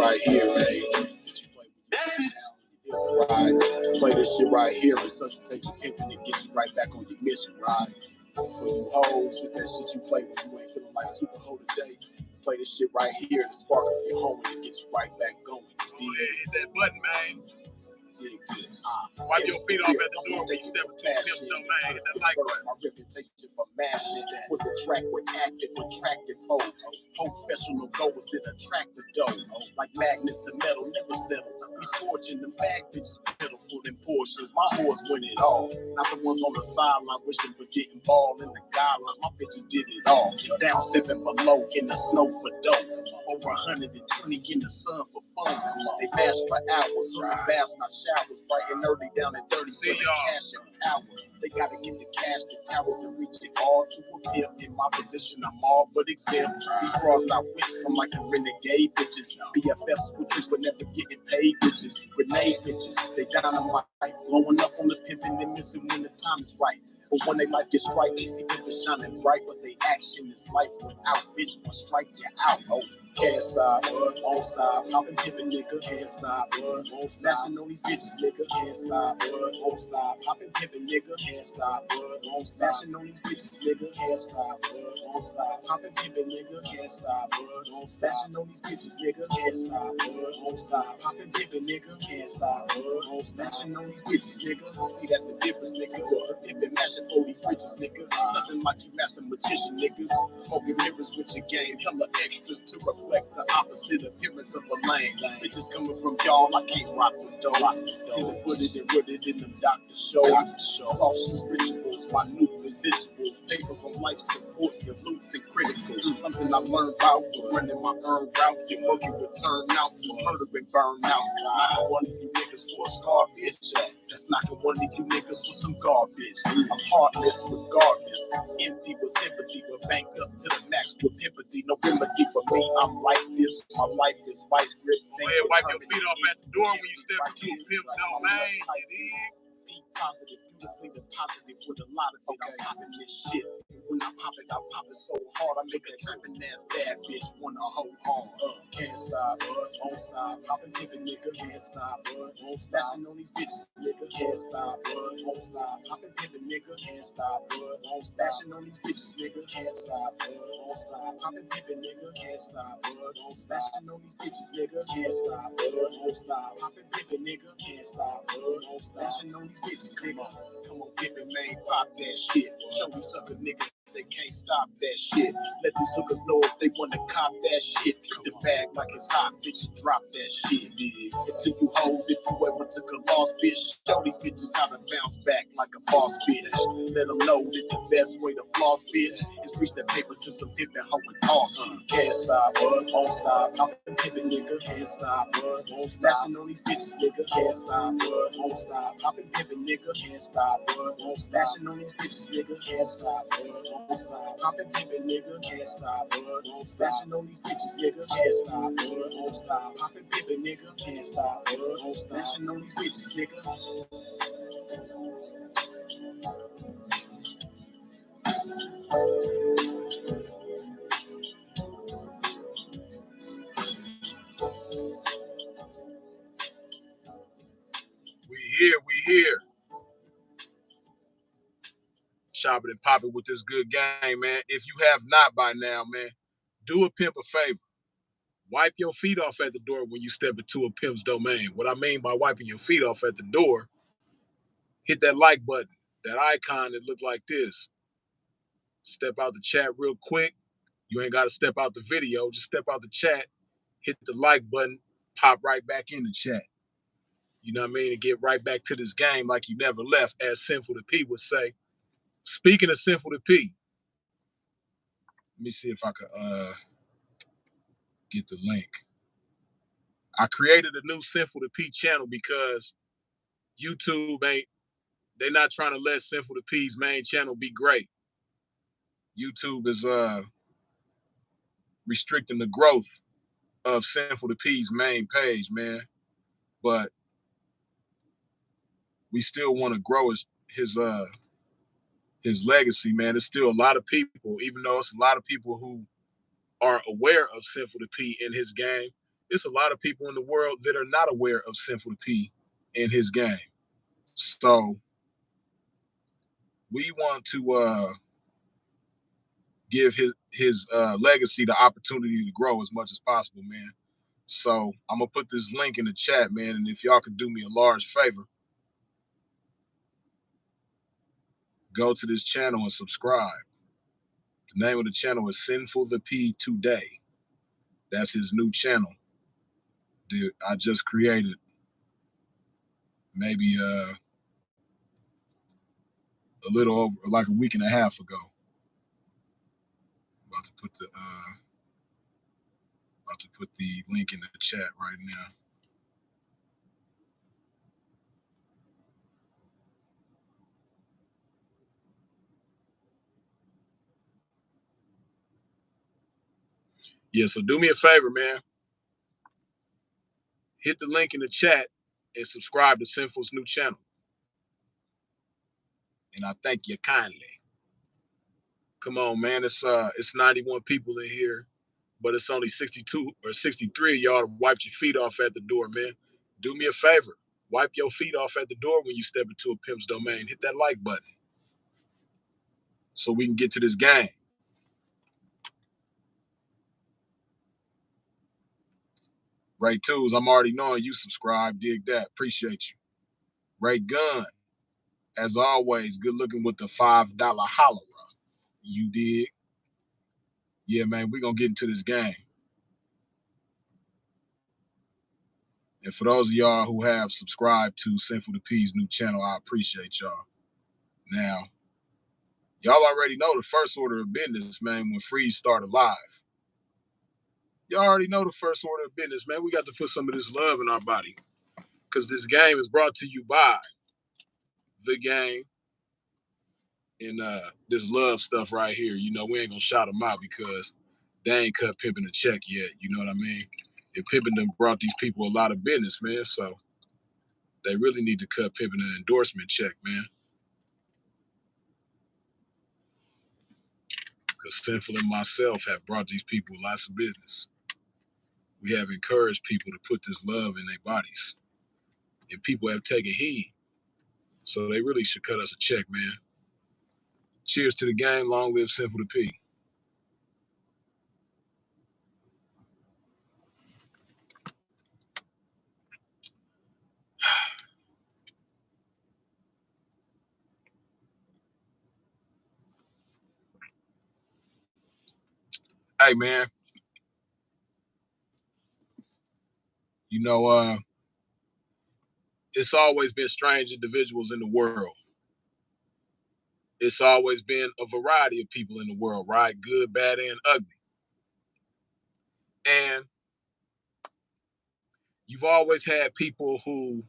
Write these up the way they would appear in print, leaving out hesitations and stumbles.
right here, man. It's right. Play this shit right here. Resuscitate your pimping and get you right back on your mission, right? For you hoes, it's that shit you play when you ain't feeling like super hoe today. Play this shit right here to spark up your home and get you right back going. Hit that button, man. Dig this. Wipe your feet off at the door when you step into a Pimp domain. Hit that like button. My reputation for mashing was the track with active, attractive hoes. Professional goers that attract the dough. Like magnets to metal, never settle. We scorching them bag bitches, pitiful than Porsches. My horse win it all. Not the ones on the sideline wishing but didn't ball in the guidelines. My bitches did it all. Down 7 below in the snow for dope. Over 120 in the sun for fun. They mash for hours, holding baths, not showers, bright and early down and dirty for the cash and power. They gotta get the cash, the towers, and reach it all to a pimp. In my position, I'm all but exempt. These crossed out whips, I'm like the renegade bitches. BFF switches, but never getting paid bitches. Grenade bitches, they dynamite, blowing up on the pimpin' and missing when the time is right. But when they life gets right, they see people shining bright, but they action is life without bitch, one strike you out. Oh. Can't stop, won't stop, poppin' pimpin' nigga, can't stop, won't snatchin' on these bitches, nigga, can't stop, won't stop, poppin' pimpin' nigga, can't stop, won't snatchin' on these bitches, nigga, can't stop, won't stop, poppin' pimpin' nigga, can't stop, won't snatchin' on these bitches, nigga, can't stop, won't stop, poppin' pimpin' nigga, can't stop, won't snatchin' on these bitches, nigga. See, that's the difference, nigga. Pimpin' mashin' for these bitches, nigga. Nothing like you master magician, niggas. Smoking mirrors with your game, hella extras to reflect the opposite appearance of a lane. Bitches coming from y'all, I can't rock the dough. Tender-footed and rooted in them doctor shows. Soft rituals, minute residuals, papers on life support, your loops and critical. Something I learned about running my earned route, get working with turnouts, is murdering burnouts. Not one of you niggas for a scar, bitch. That's knocking one of you niggas for some garbage. I'm heartless regardless. Empty with sympathy, but banked up to the max with empathy. No remedy for me, I'm like this. My life is vice grip. Go ahead, wipe your feet off at the door when you step into a Pimp domain. Be positive, beautifully positive with a lot of it. I'm popping this shit. When I pop it so hard, I make a trapping ass bad bitch wanna hold on. Can't stop, won't stop. Popping pimpin' nigga, can't stop, won't stop. On these bitches, nigga, can't stop, won't stop. Popping pimpin' nigga, can't stop, won't stashing on these bitches, nigga, can't stop, won't stop. Popping pimpin' nigga, can't stop, won't stashing on these bitches, nigga, can't stop, won't stop. Popping pimpin' nigga, can't stop, won't stashing on these bitches, nigga. Come on, pimpin' man, pop that shit. Show me sucker niggas. They can't stop that shit. Let these hookers know if they wanna cop that shit. Treat the bag like it's hot, bitch, and drop that shit. Until you hoes, if you ever took a loss, bitch, show these bitches how to bounce back like a boss, bitch. Let them know that the best way to floss, bitch, is reach that paper to some pimpin' hoe and toss. Can't stop, won't stop. Poppin' pimpin' nigga, can't stop, won't stashing on these bitches, nigga, can't stop, won't stop. Poppin' pimpin' nigga, can't stop, won't stashing on these bitches, nigga, can't stop, won't stop. Poppin' pimpin' nigga, can't stop, won't stashing on these bitches, nigga, can't stop, won't stop. Poppin' pimpin' nigga, can't stop, won't stashing on these bitches, nigga. We here. Shopping and popping with this good game, man. If you have not by now, man, do a pimp a favor. Wipe your feet off at the door when you step into a pimp's domain. What I mean by wiping your feet off at the door, hit that like button, that icon that look like this. Step out the chat real quick. You ain't got to step out the video. Just step out the chat, hit the like button, pop right back in the chat. You know what I mean? And get right back to this game like you never left, as Sinful to P would say. Speaking of Sinful to P, let me see if I could get the link. I created a new Sinful to P channel because YouTube they're not trying to let Sinful to P's main channel be great. YouTube is restricting the growth of Sinful to P's main page, man. But we still want to grow his legacy, man. There's still a lot of people, even though it's a lot of people who are aware of Sinful to P in his game, it's a lot of people in the world that are not aware of Sinful P and his game. So we want to give his legacy the opportunity to grow as much as possible, man. So I'm gonna put this link in the chat, man. And if y'all could do me a large favor, go to this channel and subscribe. The name of the channel is Sinful the P Today. That's his new channel that I just created maybe a little over like a week and a half ago. About to put the link in the chat right now. Yeah, so do me a favor, man. Hit the link in the chat and subscribe to Sinful's new channel. And I thank you kindly. Come on, man. It's 91 people in here, but it's only 62 or 63 of y'all to wipe your feet off at the door, man. Do me a favor. Wipe your feet off at the door when you step into a pimp's domain. Hit that like button so we can get to this game. Ray Tools, I'm already knowing you subscribe. Dig that. Appreciate you. Ray Gunn, as always, good looking with the $5 holler. You dig? Yeah, man, we're going to get into this game. And for those of y'all who have subscribed to Sinful the P's new channel, I appreciate y'all. Now, y'all already know the first order of business, man, when Freeze started live. Y'all already know the first order of business, man. We got to put some of this love in our body because this game is brought to you by the game and this love stuff right here. You know, we ain't going to shout them out because they ain't cut Pimpin' a check yet. You know what I mean? And Pimpin' done brought these people a lot of business, man. So they really need to cut Pimpin' an endorsement check, man. Because Sinful and myself have brought these people lots of business. We have encouraged people to put this love in their bodies. And people have taken heed. So they really should cut us a check, man. Cheers to the game. Long live Sinful the P. Hey, man. You know, it's always been strange individuals in the world. It's always been a variety of people in the world, right? Good, bad, and ugly. And you've always had people who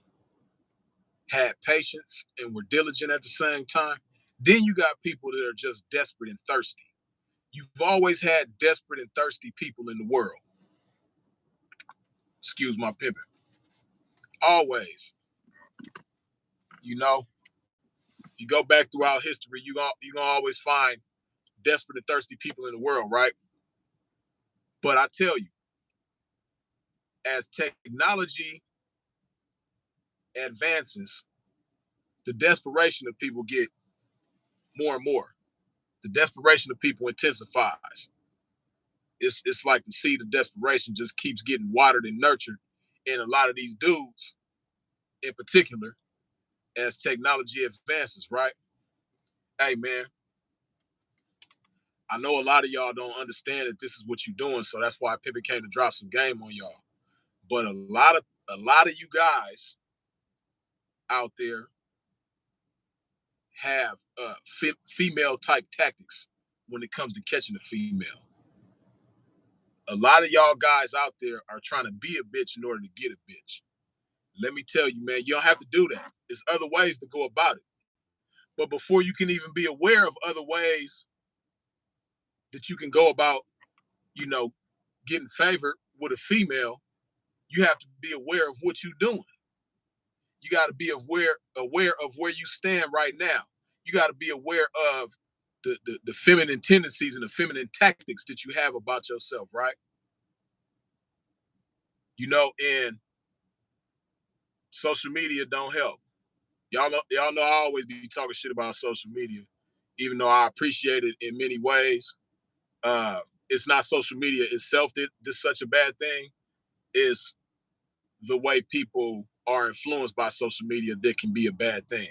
had patience and were diligent at the same time. Then you got people that are just desperate and thirsty. You've always had desperate and thirsty people in the world. Excuse my pimping. Always. You know, you go back throughout history, you're gonna always find desperate and thirsty people in the world, right? But I tell you, as technology advances, the desperation of people get more and more. The desperation of people intensifies. It's like the seed of desperation just keeps getting watered and nurtured in a lot of these dudes, in particular, as technology advances, right? Hey, man, I know a lot of y'all don't understand that this is what you're doing, so that's why Pimp came to drop some game on y'all. But a lot of you guys out there have female type tactics when it comes to catching a female. A lot of y'all guys out there are trying to be a bitch in order to get a bitch. Let me tell you, man, you don't have to do that. There's other ways to go about it. But before you can even be aware of other ways that you can go about, you know, getting favored with a female, you have to be aware of what you're doing. You got to be aware of where you stand right now. You got to be aware of the feminine tendencies and the feminine tactics that you have about yourself, right? And social media don't help. Y'all know I always be talking shit about social media, even though I appreciate it in many ways. It's not social media itself that's such a bad thing. It's the way people are influenced by social media that can be a bad thing.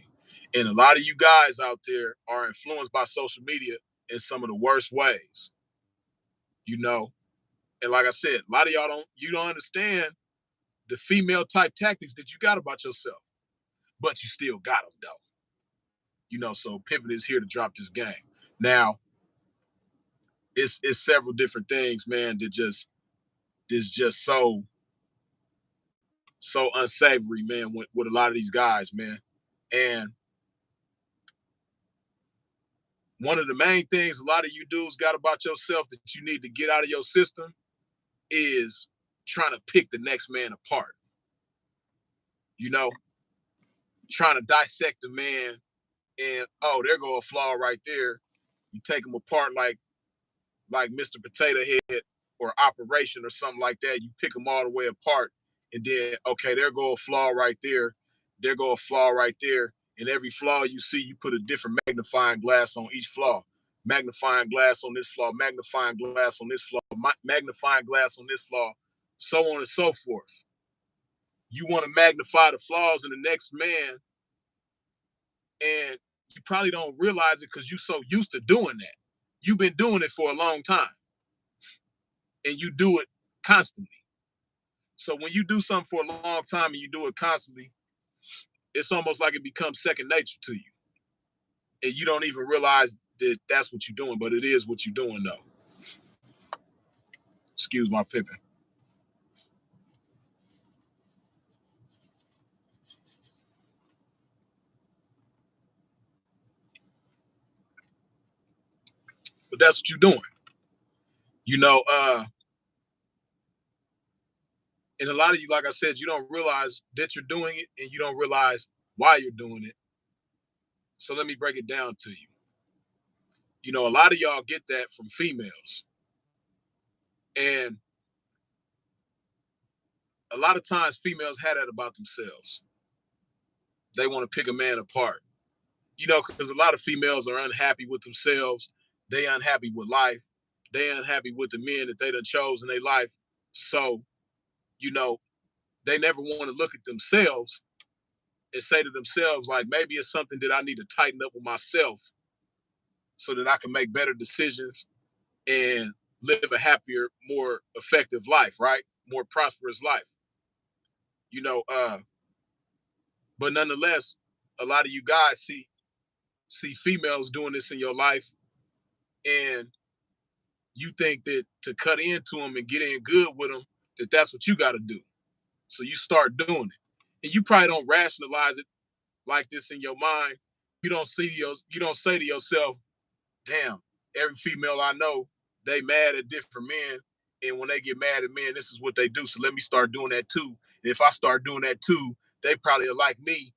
And a lot of you guys out there are influenced by social media in some of the worst ways. And like I said, a lot of y'all don't understand the female type tactics that you got about yourself, but you still got them though. So Pimpin' is here to drop this game. Now, it's several different things, man, that is just so unsavory, man, with a lot of these guys, man. And one of the main things a lot of you dudes got about yourself that you need to get out of your system is trying to pick the next man apart. Trying to dissect a man and, oh, there go a flaw right there. You take them apart like Mr. Potato Head or Operation or something like that. You pick them all the way apart, and then, okay, there go a flaw right there. There go a flaw right there. And every flaw you see, you put a different magnifying glass on each flaw. Magnifying glass on this flaw, magnifying glass on this flaw, magnifying glass on this flaw, so on and so forth. You want to magnify the flaws in the next man, and you probably don't realize it because you're so used to doing that. You've been doing it for a long time, and you do it constantly. So when you do something for a long time and you do it constantly, it's almost like it becomes second nature to you. And you don't even realize that that's what you're doing, but it is what you're doing, though. Excuse my pippin. But that's what you're doing. And a lot of you, like I said, you don't realize that you're doing it and you don't realize why you're doing it. So let me break it down to you. A lot of y'all get that from females. And a lot of times females have that about themselves. They want to pick a man apart. Because a lot of females are unhappy with themselves. They unhappy with life. They unhappy with the men that they done chose in their life. So, they never want to look at themselves and say to themselves, like, maybe it's something that I need to tighten up with myself so that I can make better decisions and live a happier, more effective life, right? More prosperous life. But nonetheless, a lot of you guys see females doing this in your life, and you think that to cut into them and get in good with them, that's what you got to do. So you start doing it, and you probably don't rationalize it like this in your mind. You don't say to yourself, "Damn, every female I know, they mad at different men, and when they get mad at men, this is what they do. So let me start doing that too. And if I start doing that too, they probably like me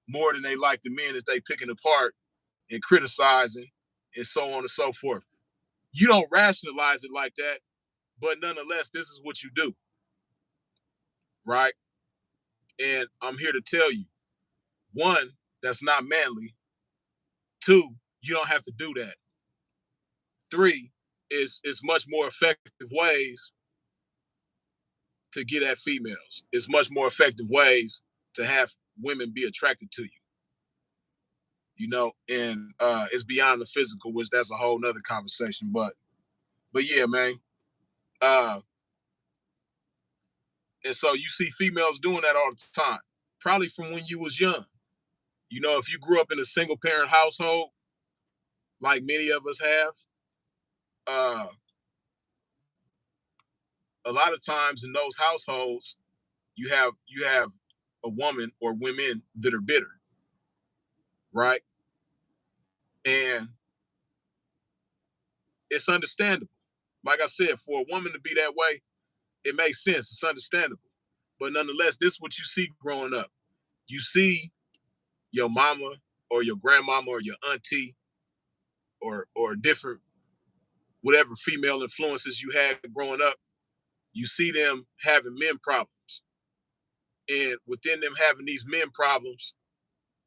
more than they like the men that they picking apart and criticizing, and so on and so forth." You don't rationalize it like that, but nonetheless, this is what you do, right? And I'm here to tell you, one, that's not manly. Two, you don't have to do that. Three, is much more effective ways to get at females. It's much more effective ways to have women be attracted to you. And it's beyond the physical, which that's a whole nother conversation. But yeah, man. And so you see females doing that all the time, probably from when you was young. If you grew up in a single parent household, like many of us have, uh, a lot of times in those households, you have a woman or women that are bitter, right? And it's understandable. Like I said, for a woman to be that way, it makes sense. It's understandable. But nonetheless, this is what you see growing up. You see your mama or your grandmama or your auntie or different whatever female influences you had growing up. You see them having men problems. And within them having these men problems,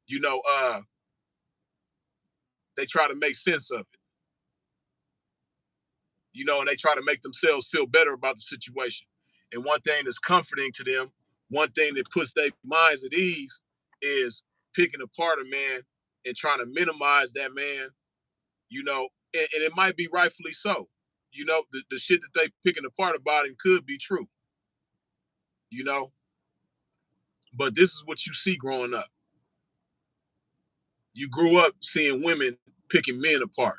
you know, they try to make sense of it, you know, and they try to make themselves feel better about the situation. And one thing that's comforting to them, one thing that puts their minds at ease is picking apart a man and trying to minimize that man, you know, and it might be rightfully so. You know, the shit that they picking apart about him could be true, you know, but this is what you see growing up. You grew up seeing women picking men apart,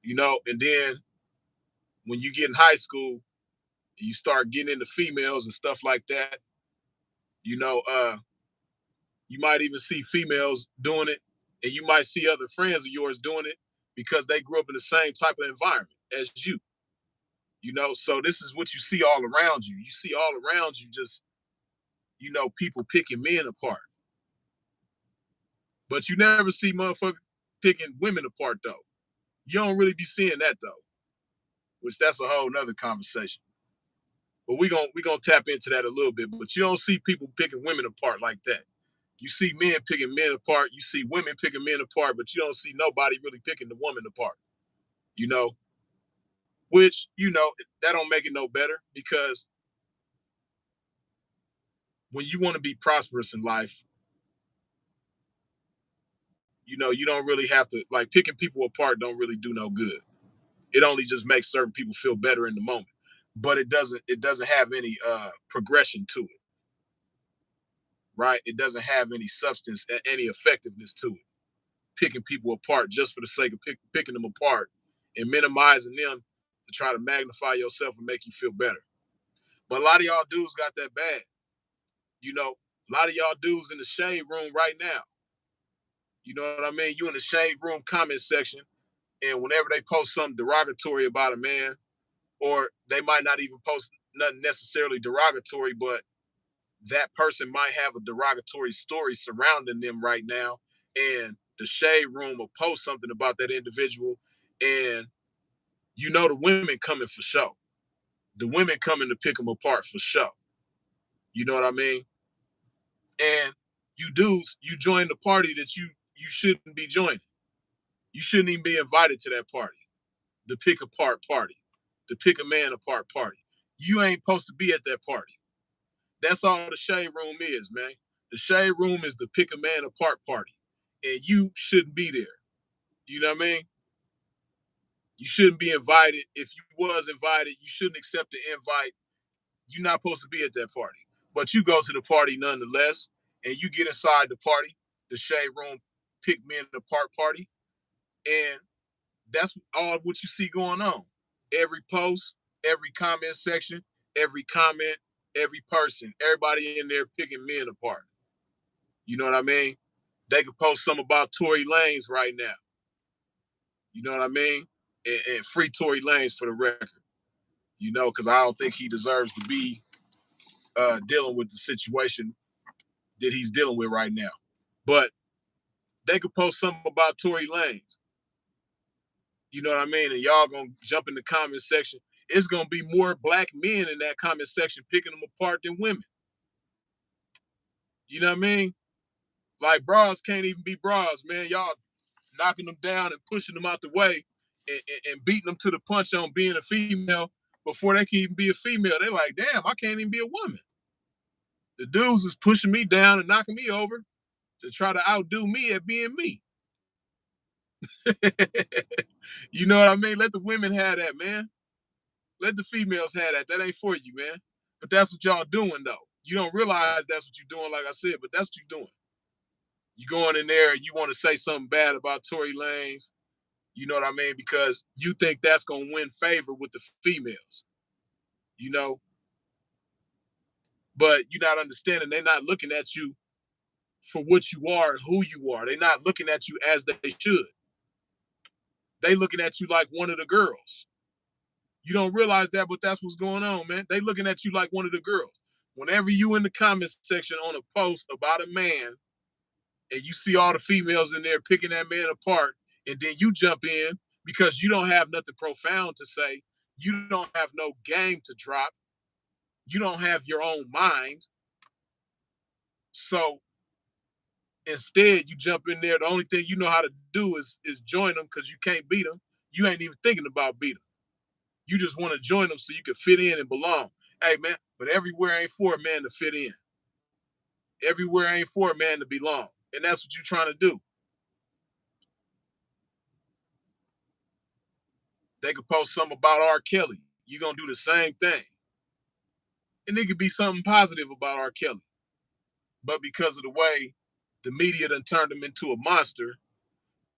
you know, and then when you get in high school, you start getting into females and stuff like that, you know, you might even see females doing it, and you might see other friends of yours doing it because they grew up in the same type of environment as you. You know, so this is what you see all around you. You see all around you just, you know, people picking men apart. But you never see motherfuckers picking women apart though. You don't really be seeing that though, which that's a whole nother conversation. But we gonna tap into that a little bit. But you don't see people picking women apart like that. You see men picking men apart. You see women picking men apart, but you don't see nobody really picking the woman apart. You know, which you know that don't make it no better because when you want to be prosperous in life, you know, you don't really have to like picking people apart. Don't really do no good. It only just makes certain people feel better in the moment, but it doesn't have any progression to it, right? It doesn't have any substance, any effectiveness to it. Picking people apart just for the sake of picking them apart and minimizing them to try to magnify yourself and make you feel better. But a lot of y'all dudes got that bad. You know, a lot of y'all dudes in the shade room right now. You know what I mean? You in the shade room comment section, and whenever they post something derogatory about a man, or they might not even post nothing necessarily derogatory, but that person might have a derogatory story surrounding them right now, and the shade room will post something about that individual, and you know the women coming for show. The women coming to pick them apart for show. You know what I mean? And you dudes, you join the party that you shouldn't be joining. You shouldn't even be invited to that party. The pick apart party, the pick a man apart party. You ain't supposed to be at that party. That's all the shade room is, man. The shade room is the pick a man apart party, and you shouldn't be there. You know what I mean? You shouldn't be invited. If you was invited, you shouldn't accept the invite. You're not supposed to be at that party, but you go to the party nonetheless, and you get inside the party, the shade room pick men apart party, and that's all what you see going on. Every post, every comment section, every comment, every person, everybody in there picking men apart. You know what I mean? They could post something about Tory Lanez right now. You know what I mean? And free Tory Lanez for the record. You know, because I don't think he deserves to be dealing with the situation that he's dealing with right now. But they could post something about Tory Lanez. You know what I mean? And y'all gonna jump in the comment section. It's gonna be more black men in that comment section picking them apart than women. You know what I mean? Like bras can't even be bras, man. Y'all knocking them down and pushing them out the way and beating them to the punch on being a female before they can even be a female. They're like, damn, I can't even be a woman. The dudes is pushing me down and knocking me over to try to outdo me at being me. You know what I mean? Let the women have that, man. Let the females have that. That ain't for you, man. But that's what y'all doing, though. You don't realize that's what you're doing, like I said, but that's what you're doing. You going in there and you want to say something bad about Tory Lanez, you know what I mean? Because you think that's going to win favor with the females, you know? But you're not understanding. They're not looking at you for what you are and who you are. They're not looking at you as they should. They looking at you like one of the girls. You don't realize that, but that's what's going on, man. They looking at you like one of the girls. Whenever you in the comment section on a post about a man and you see all the females in there picking that man apart, and then you jump in because you don't have nothing profound to say, you don't have no game to drop, You don't have your own mind. So instead, you jump in there. The only thing you know how to do is join them because you can't beat them. You ain't even thinking about beating them. You just want to join them so you can fit in and belong. Hey, man, but everywhere ain't for a man to fit in. Everywhere ain't for a man to belong. And that's what you're trying to do. They could post something about R. Kelly. You're going to do the same thing. And it could be something positive about R. Kelly. But because of the way the media done turned him into a monster,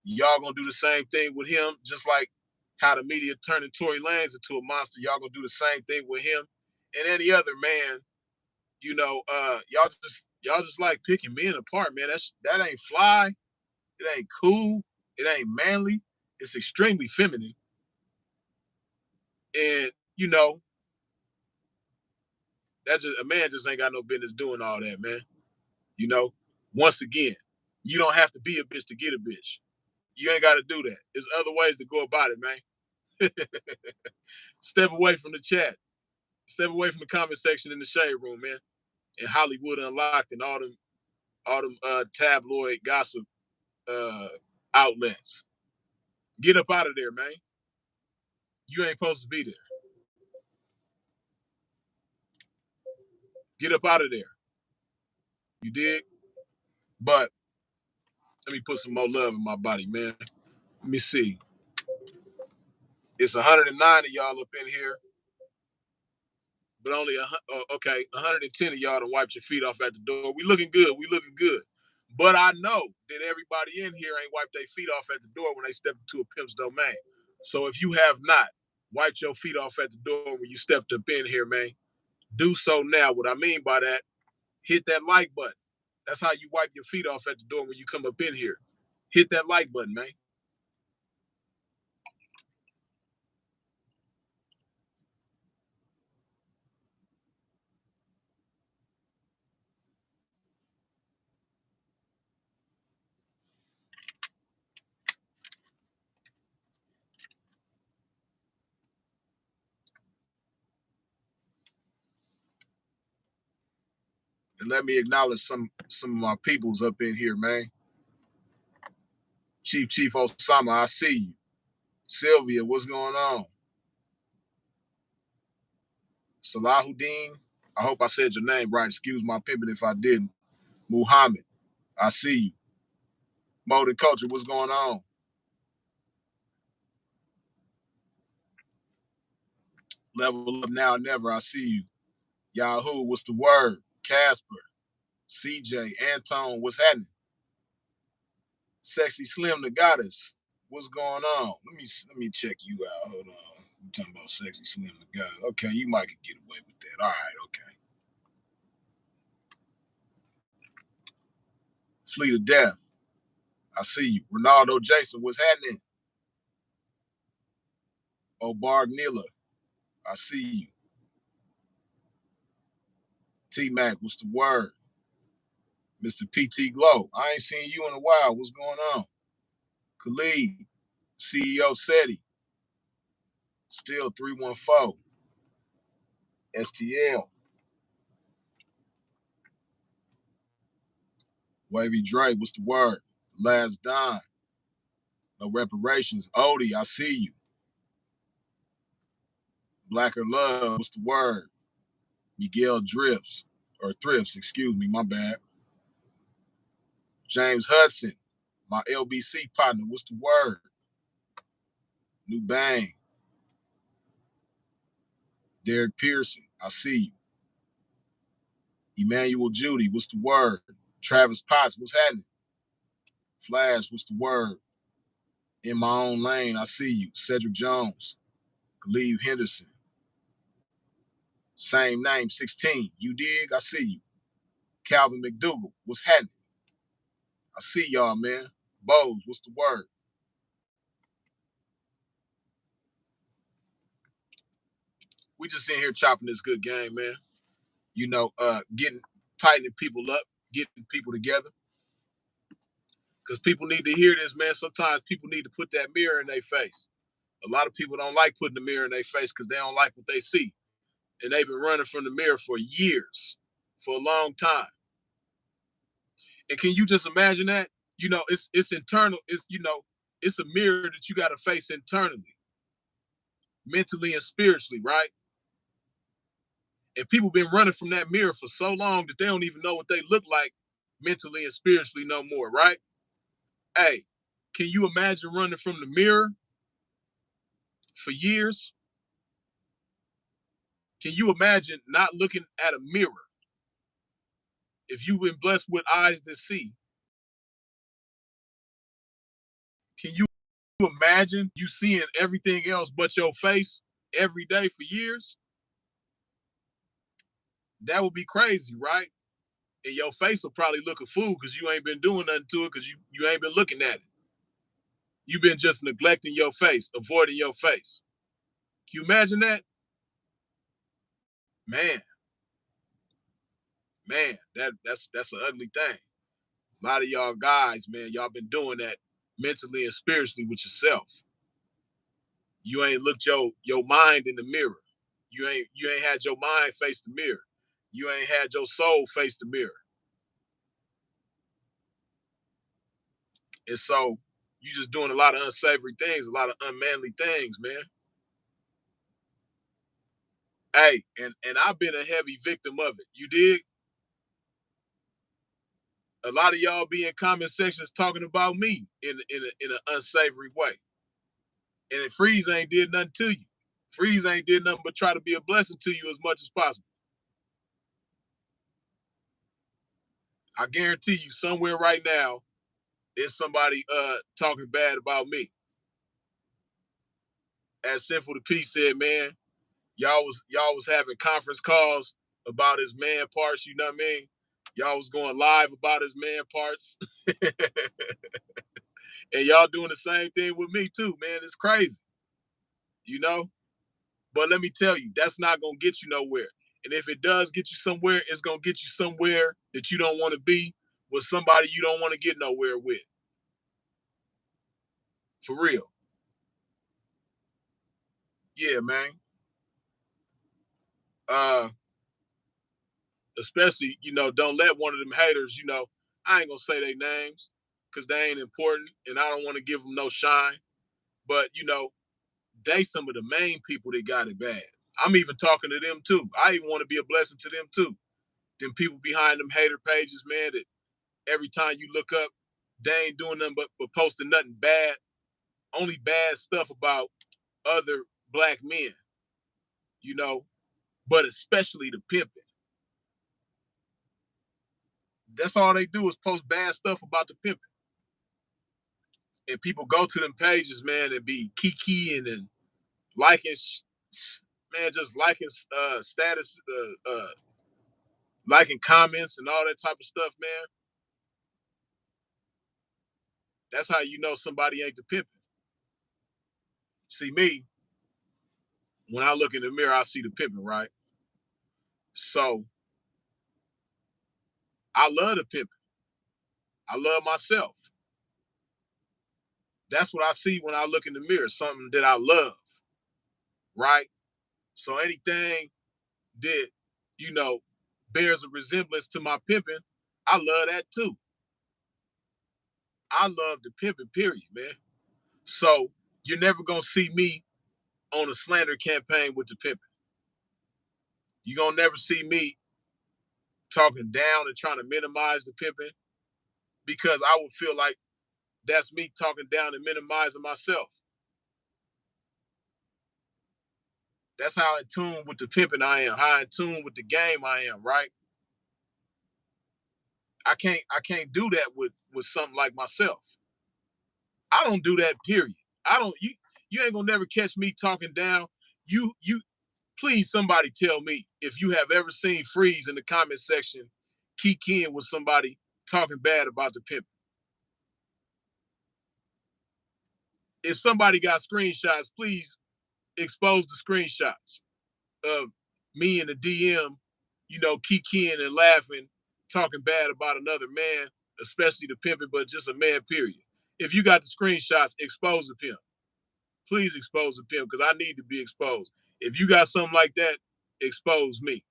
y'all going to do the same thing with him, just like how the media turning Tory Lanez into a monster. Y'all going to do the same thing with him and any other man. You know, y'all just like picking men apart, man. That ain't fly. It ain't cool. It ain't manly. It's extremely feminine. And you know, a man just ain't got no business doing all that, man. You know, once again, you don't have to be a bitch to get a bitch. You ain't got to do that. There's other ways to go about it, man. Step away from the chat. Step away from the comment section in the shade room, man. And Hollywood Unlocked and all them tabloid gossip outlets. Get up out of there, man. You ain't supposed to be there. Get up out of there. You dig? But let me put some more love in my body, man. Let me see. It's 109 of y'all up in here, but only 110 of y'all done wiped your feet off at the door. We looking good. We looking good. But I know that everybody in here ain't wiped their feet off at the door when they step into a pimp's domain. So if you have not wiped your feet off at the door when you stepped up in here, man, do so now. What I mean by that, hit that like button. That's how you wipe your feet off at the door when you come up in here. Hit that like button, man. And let me acknowledge some of my peoples up in here, man. Chief Osama, I see you. Sylvia, what's going on? Salahuddin, I hope I said your name right. Excuse my pimping if I didn't. Muhammad, I see you. Mode and Culture, what's going on? Level Up Now Never, I see you. Yahoo, what's the word? Casper, CJ, Anton, what's happening? Sexy Slim the Goddess, what's going on? Let me check you out. Hold on. I'm talking about Sexy Slim the Goddess. Okay, you might could get away with that. All right, okay. Fleet of Death, I see you. Ronaldo Jason, what's happening? Obarg Nila, I see you. T-Mac, what's the word? Mr. PT Glow, I ain't seen you in a while. What's going on? Khalid, CEO SETI, still 314. STL, Wavy Dre, what's the word? Last Don, no reparations. Odie, I see you. Blacker Love, what's the word? Miguel Thrifts, excuse me, my bad. James Hudson, my LBC partner, what's the word? New Bang. Derek Pearson, I see you. Emmanuel Judy, what's the word? Travis Potts, what's happening? Flash, what's the word? In My Own Lane, I see you. Cedric Jones, Khalid Henderson. Same name, 16. You dig? I see you. Calvin McDougal, what's happening? I see y'all, man. Bose, what's the word? We just in here chopping this good game, man. You know, tightening people up, getting people together. Because people need to hear this, man. Sometimes people need to put that mirror in their face. A lot of people don't like putting the mirror in their face because they don't like what they see. and they've been running from the mirror for years, for a long time. And can you just imagine that? It's internal. It's a mirror that you got to face internally, mentally and spiritually, right? And people been running from that mirror for so long that they don't even know what they look like mentally and spiritually no more, right? Hey, can you imagine running from the mirror for years? Can you imagine not looking at a mirror? If you've been blessed with eyes that see, can you imagine you seeing everything else but your face every day for years? That would be crazy, right? And your face will probably look a fool because you ain't been doing nothing to it because you ain't been looking at it. You've been just neglecting your face, avoiding your face. Can you imagine that? Man, man, that's an ugly thing. A lot of y'all guys, man, y'all been doing that mentally and spiritually with yourself. You ain't looked your mind in the mirror. You ain't had your mind face the mirror. You ain't had your soul face the mirror. And so you just doing a lot of unsavory things, a lot of unmanly things, man. Hey, and I've been a heavy victim of it. You dig? A lot of y'all be in comment sections talking about me in an unsavory way. And Freeze ain't did nothing to you. Freeze ain't did nothing but try to be a blessing to you as much as possible. I guarantee you somewhere right now is somebody talking bad about me. As Sinful the Peace said, man, y'all was having conference calls about his man parts, you know what I mean? Y'all was going live about his man parts. And y'all doing the same thing with me too, man. It's crazy, you know? But let me tell you, that's not gonna get you nowhere. And if it does get you somewhere, it's gonna get you somewhere that you don't want to be with somebody you don't want to get nowhere with. For real. Yeah, man. Uh, Especially, don't let one of them haters, I ain't gonna say their names because they ain't important and I don't want to give them no shine. But they some of the main people that got it bad. I'm even talking to them too. I even want to be a blessing to them too. Them people behind them hater pages, man, that every time you look up, they ain't doing nothing but posting nothing bad, only bad stuff about other black men, you know, but especially the pimping. That's all they do is post bad stuff about the pimping. And people go to them pages, man, and be kikiing and liking, man, just liking status, liking comments and all that type of stuff, man. That's how you know somebody ain't the pimping. See me, when I look in the mirror, I see the pimping, right? So I love the pimping. I love myself. That's what I see when I look in the mirror, something that I love, right? So anything that, you know, bears a resemblance to my pimping, I love that too. I love the pimping, period, man. So you're never gonna see me on a slander campaign with the pimping. You're gonna never see me talking down and trying to minimize the pimping because I would feel like that's me talking down and minimizing myself. That's how in tune with the pimping I am, how in tune with the game I am, right? I can't do that with something like myself. I don't do that, period. I don't you ain't gonna never catch me talking down. You please somebody tell me if you have ever seen Freeze in the comment section kikiing with somebody talking bad about the pimp. If somebody got screenshots, please expose the screenshots of me in the DM, kikiing and laughing, talking bad about another man, especially the pimping, but just a man, period. If you got the screenshots, expose the pimp. Please expose the pimp because I need to be exposed. If you got something like that, expose me.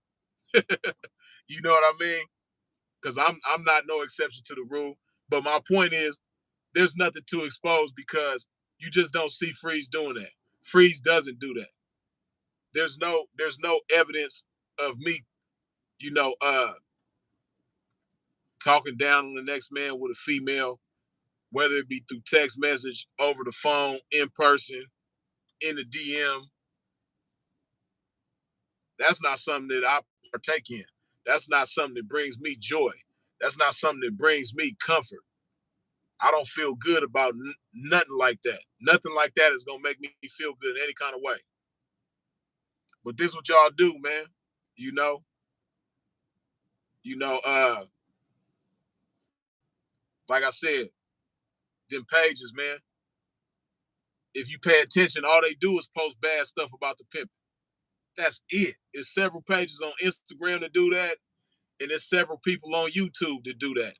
You know what I mean? Because I'm not no exception to the rule. But my point is, there's nothing to expose because you just don't see Freeze doing that. Freeze doesn't do that. There's no evidence of me, you know, talking down on the next man with a female, whether it be through text message, over the phone, in person, in the DM. That's not something that I partake in. That's not something that brings me joy. That's not something that brings me comfort. I don't feel good about nothing like that. Nothing like that is gonna make me feel good in any kind of way. But this is what y'all do, man. You know, you know, like I said, them pages, man. If you pay attention, all they do is post bad stuff about the pimp. That's it. There's several pages on Instagram that do that, and there's several people on YouTube that do that.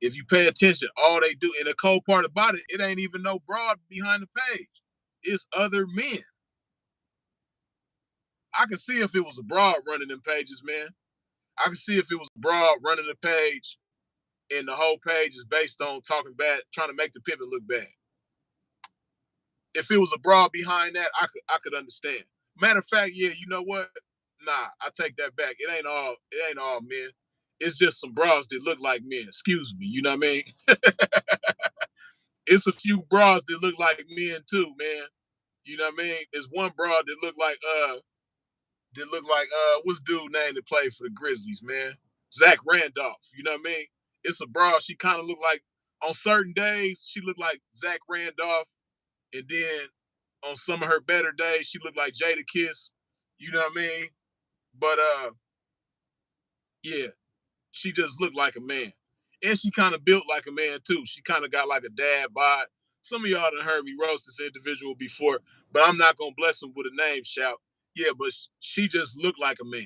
If you pay attention, all they do, and the cold part about it, it ain't even no broad behind the page. It's other men. I can see if it was a broad running them pages, man. I can see if it was a broad running the page, and the whole page is based on talking bad, trying to make the pimpin' look bad. If it was a broad behind that, I could understand. Matter of fact, yeah, you know what? Nah, I take that back. It ain't all men. It's just some bras that look like men. Excuse me. You know what I mean? It's a few bras that look like men too, man. You know what I mean? There's one broad that look like what's dude name that played for the Grizzlies, man? Zach Randolph. You know what I mean? It's a broad. She kind of looked like on certain days she looked like Zach Randolph, and then on some of her better days she looked like Jada Kiss. You know what I mean? But yeah, she just looked like a man. And she kind of built like a man too. She kind of got like a dad bod. Some of y'all done heard me roast this individual before, but I'm not gonna bless him with a name shout. Yeah, but she just looked like a man.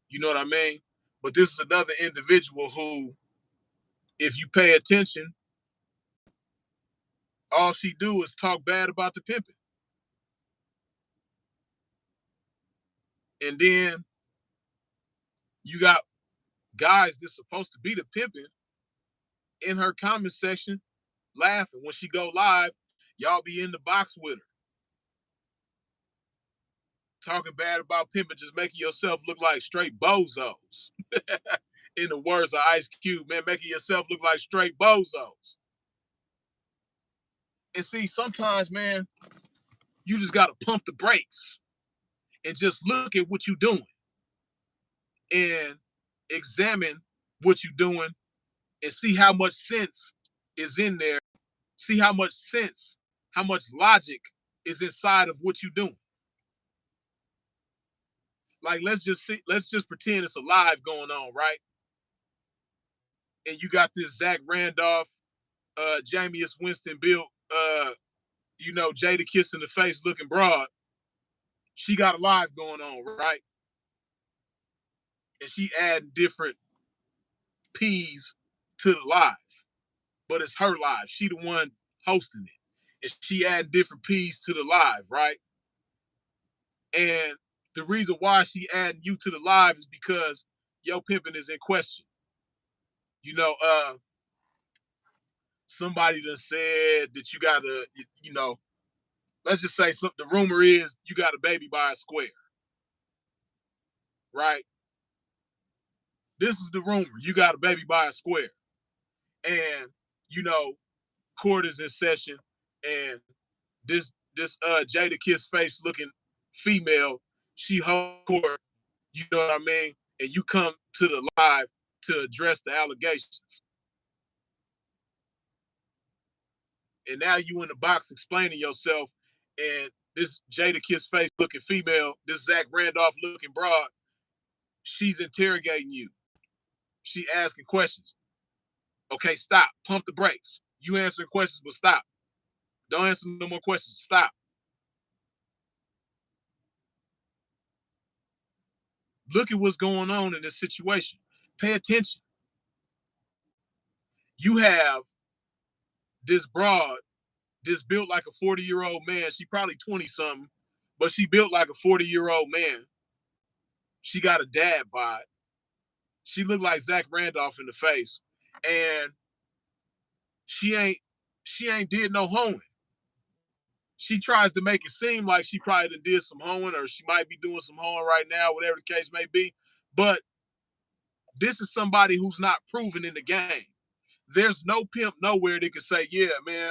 You know what I mean? But this is another individual who, if you pay attention, all she do is talk bad about the pimping. And then you got guys that's supposed to be the pimping in her comment section laughing. When she go live, y'all be in the box with her. Talking bad about pimping, just making yourself look like straight bozos. In the words of Ice Cube, man, making yourself look like straight bozos. And see, sometimes, man, you just gotta pump the brakes and just look at what you're doing and examine what you're doing and see how much sense is in there. See how much sense, how much logic is inside of what you're doing. Like let's just pretend it's a live going on, right? And you got this Zach Randolph, Jameis Winston built, Jada Kiss in the face looking broad. She got a live going on, right? And she adding different P's to the live, but it's her live. She the one hosting it, and she adding different P's to the live, right? And the reason why she adding you to the live is because your pimping is in question. You know, somebody done said that you gotta, let's just say something. The rumor is you got a baby by a square, right? This is the rumor. You got a baby by a square. And, you know, court is in session and this Jada Kiss face looking female, she hold court, you know what I mean? And you come to the live to address the allegations. And now you in the box explaining yourself, and this Jada Kiss face looking female, this Zach Randolph looking broad, she's interrogating you. She asking questions. Okay, stop. Pump the brakes. You answering questions, but stop. Don't answer no more questions. Stop. Look at what's going on in this situation. Pay attention. You have this broad, this built like a 40-year-old man. She probably 20 something, but she built like a 40-year-old man. She got a dad bod. She looked like Zach Randolph in the face, and she ain't did no hoeing. She tries to make it seem like she probably done did some hoeing, or she might be doing some hoeing right now, whatever the case may be. But this is somebody who's not proven in the game. There's no pimp nowhere that can say, yeah, man,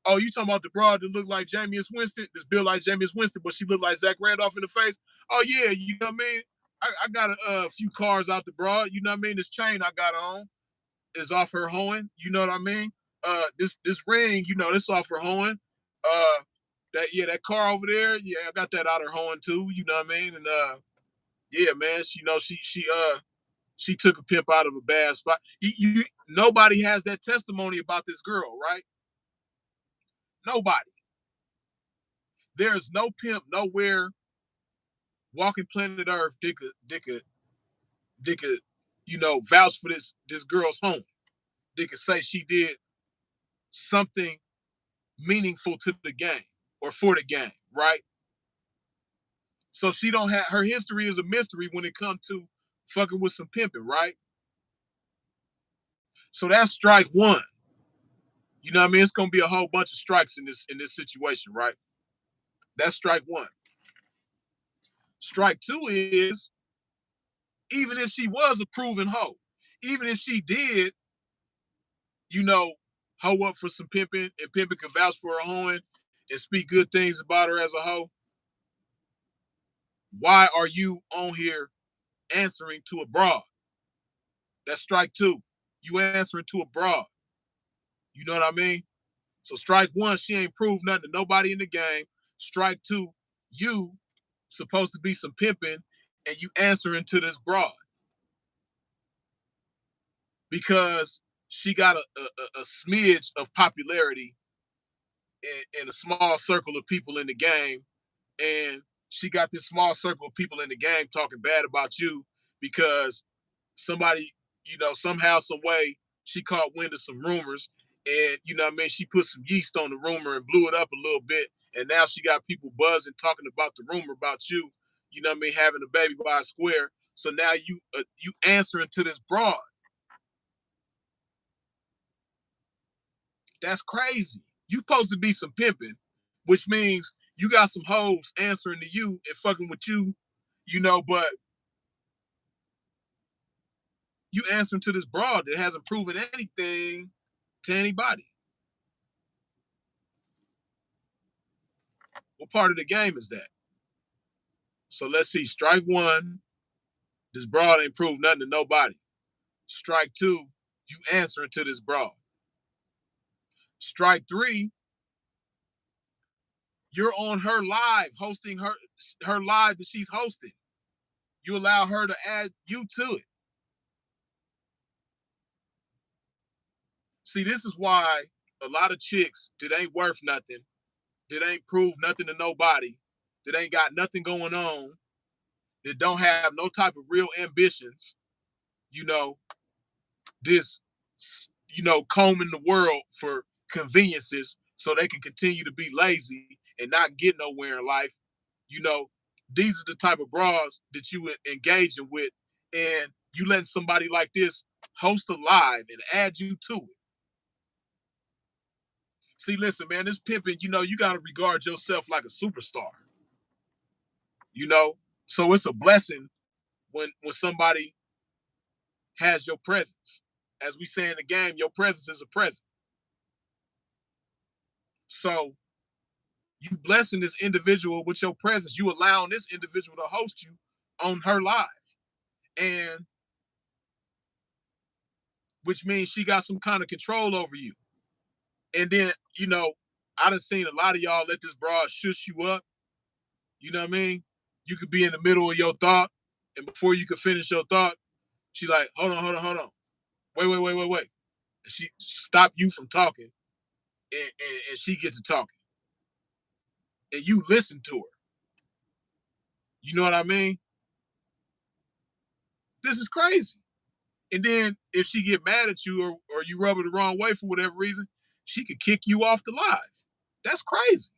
oh, you talking about the broad that look like Jameis Winston? This built like Jameis Winston, but she looked like Zach Randolph in the face. Oh, yeah, you know what I mean? I got a few cars out the broad. You know what I mean? This chain I got on is off her hoeing. You know what I mean? This ring, you know, this off her hoeing. That car over there, yeah, I got that out her hoeing too. You know what I mean? And yeah, man, she took a pimp out of a bad spot. Nobody has that testimony about this girl, right? Nobody. There's no pimp nowhere walking planet Earth that could, you know, vouch for this girl's home. They could say she did something meaningful to the game or for the game, right? So she don't have, her history is a mystery when it comes to fucking with some pimping, right? So that's strike one. You know what I mean? It's gonna be a whole bunch of strikes in this situation, right? That's strike one. Strike two is, even if she was a proven hoe, even if she did, you know, hoe up for some pimping and pimping could vouch for her hoeing and speak good things about her as a hoe, why are you on here answering to a broad? That's strike two. You answering to a broad. You know what I mean? So strike one, she ain't proved nothing to nobody in the game. Strike two, you supposed to be some pimping and you answering to this broad because she got a smidge of popularity in a small circle of people in the game, and she got this small circle of people in the game talking bad about you because somebody, you know, somehow, some way, she caught wind of some rumors, and you know what I mean, she put some yeast on the rumor and blew it up a little bit, and now she got people buzzing talking about the rumor about you, you know what I mean, having a baby by a square. So now you answering to this broad. That's crazy. You supposed to be some pimping, which means you got some hoes answering to you and fucking with you, you know, but you answering to this broad that hasn't proven anything to anybody. What part of the game is that? So let's see. Strike one, this broad ain't proved nothing to nobody. Strike two, you answering to this broad. Strike three, you're on her live, hosting her live that she's hosting. You allow her to add you to it. See, this is why a lot of chicks that ain't worth nothing, that ain't proved nothing to nobody, that ain't got nothing going on, that don't have no type of real ambitions, you know, this, you know, combing the world for conveniences so they can continue to be lazy and not get nowhere in life. You know, these are the type of bras that you engaging with, and you letting somebody like this host a live and add you to it. See, listen, man, this pimping, you know, you got to regard yourself like a superstar, you know? So it's a blessing when somebody has your presence. As we say in the game, your presence is a present. So you blessing this individual with your presence. You allowing this individual to host you on her live. And which means she got some kind of control over you. And then, you know, I done seen a lot of y'all let this broad shush you up. You know what I mean? You could be in the middle of your thought, and before you could finish your thought, she like, hold on. Wait. And she stop you from talking, and she gets to talking. And you listen to her. You know what I mean? This is crazy. And then if she get mad at you or you rub her the wrong way for whatever reason, she could kick you off the live. That's crazy.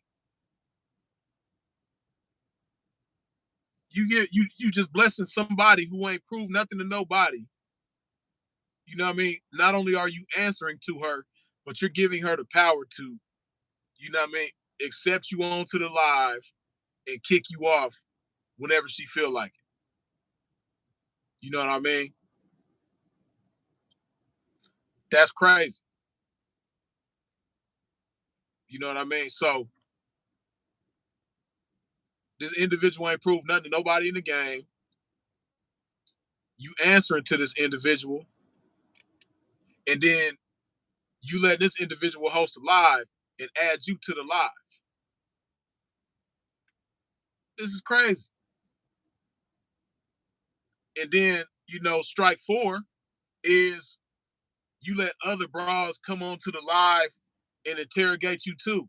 you just blessing somebody who ain't proved nothing to nobody. You know what I mean? Not only are you answering to her, but you're giving her the power to, you know what I mean, accept you onto the live and kick you off whenever she feel like it. You know what I mean? That's crazy. You know what I mean? So this individual ain't proved nothing to nobody in the game. You answering to this individual, and then you let this individual host a live and add you to the live. This is crazy. And then, you know, strike four is you let other bras come onto the live and interrogate you too.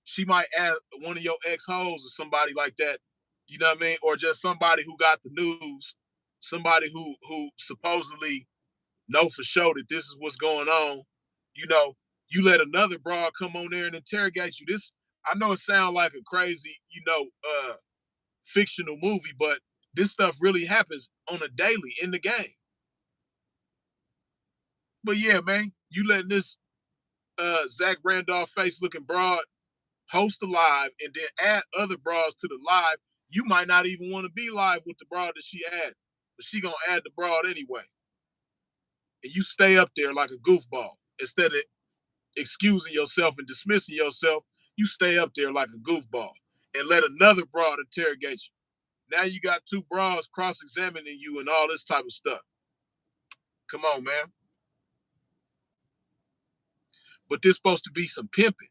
She might add one of your ex-hoes or somebody like that, you know what I mean? Or just somebody who got the news, somebody who supposedly know for sure that this is what's going on. You know, you let another broad come on there and interrogate you. This, I know it sounds like a crazy, you know, fictional movie, but this stuff really happens on a daily in the game. But yeah, man, you letting this Zach Randolph face looking broad host a live and then add other broads to the live. You might not even want to be live with the broad that she added, but she gonna add the broad anyway. And you stay up there like a goofball instead of excusing yourself and dismissing yourself. You stay up there like a goofball and let another broad interrogate you. Now you got two broads cross-examining you and all this type of stuff. Come on, man. But this supposed to be some pimping.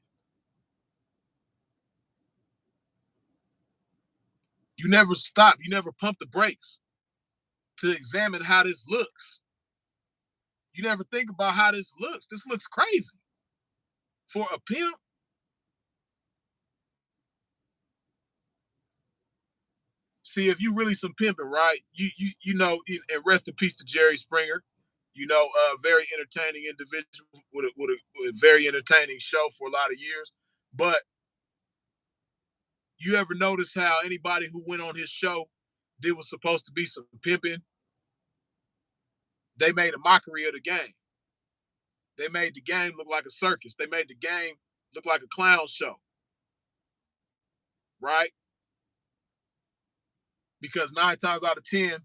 You never stop. You never pump the brakes to examine how this looks. You never think about how this looks. This looks crazy. For a pimp, see, if you really some pimping, right? You know, and rest in peace to Jerry Springer. You know, a very entertaining individual with a very entertaining show for a lot of years. But you ever notice how anybody who went on his show did was supposed to be some pimping? They made a mockery of the game. They made the game look like a circus. They made the game look like a clown show, right? Because 9 times out of 10,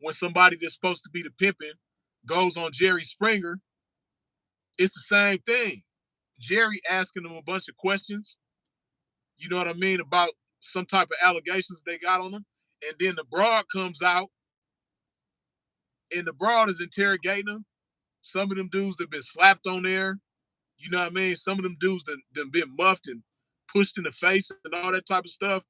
when somebody that's supposed to be the pimping goes on Jerry Springer, it's the same thing. Jerry asking them a bunch of questions, you know what I mean, about some type of allegations they got on them. And then the broad comes out and the broad is interrogating them. Some of them dudes that been slapped on there, you know what I mean? Some of them dudes that been muffed and pushed in the face and all that type of stuff.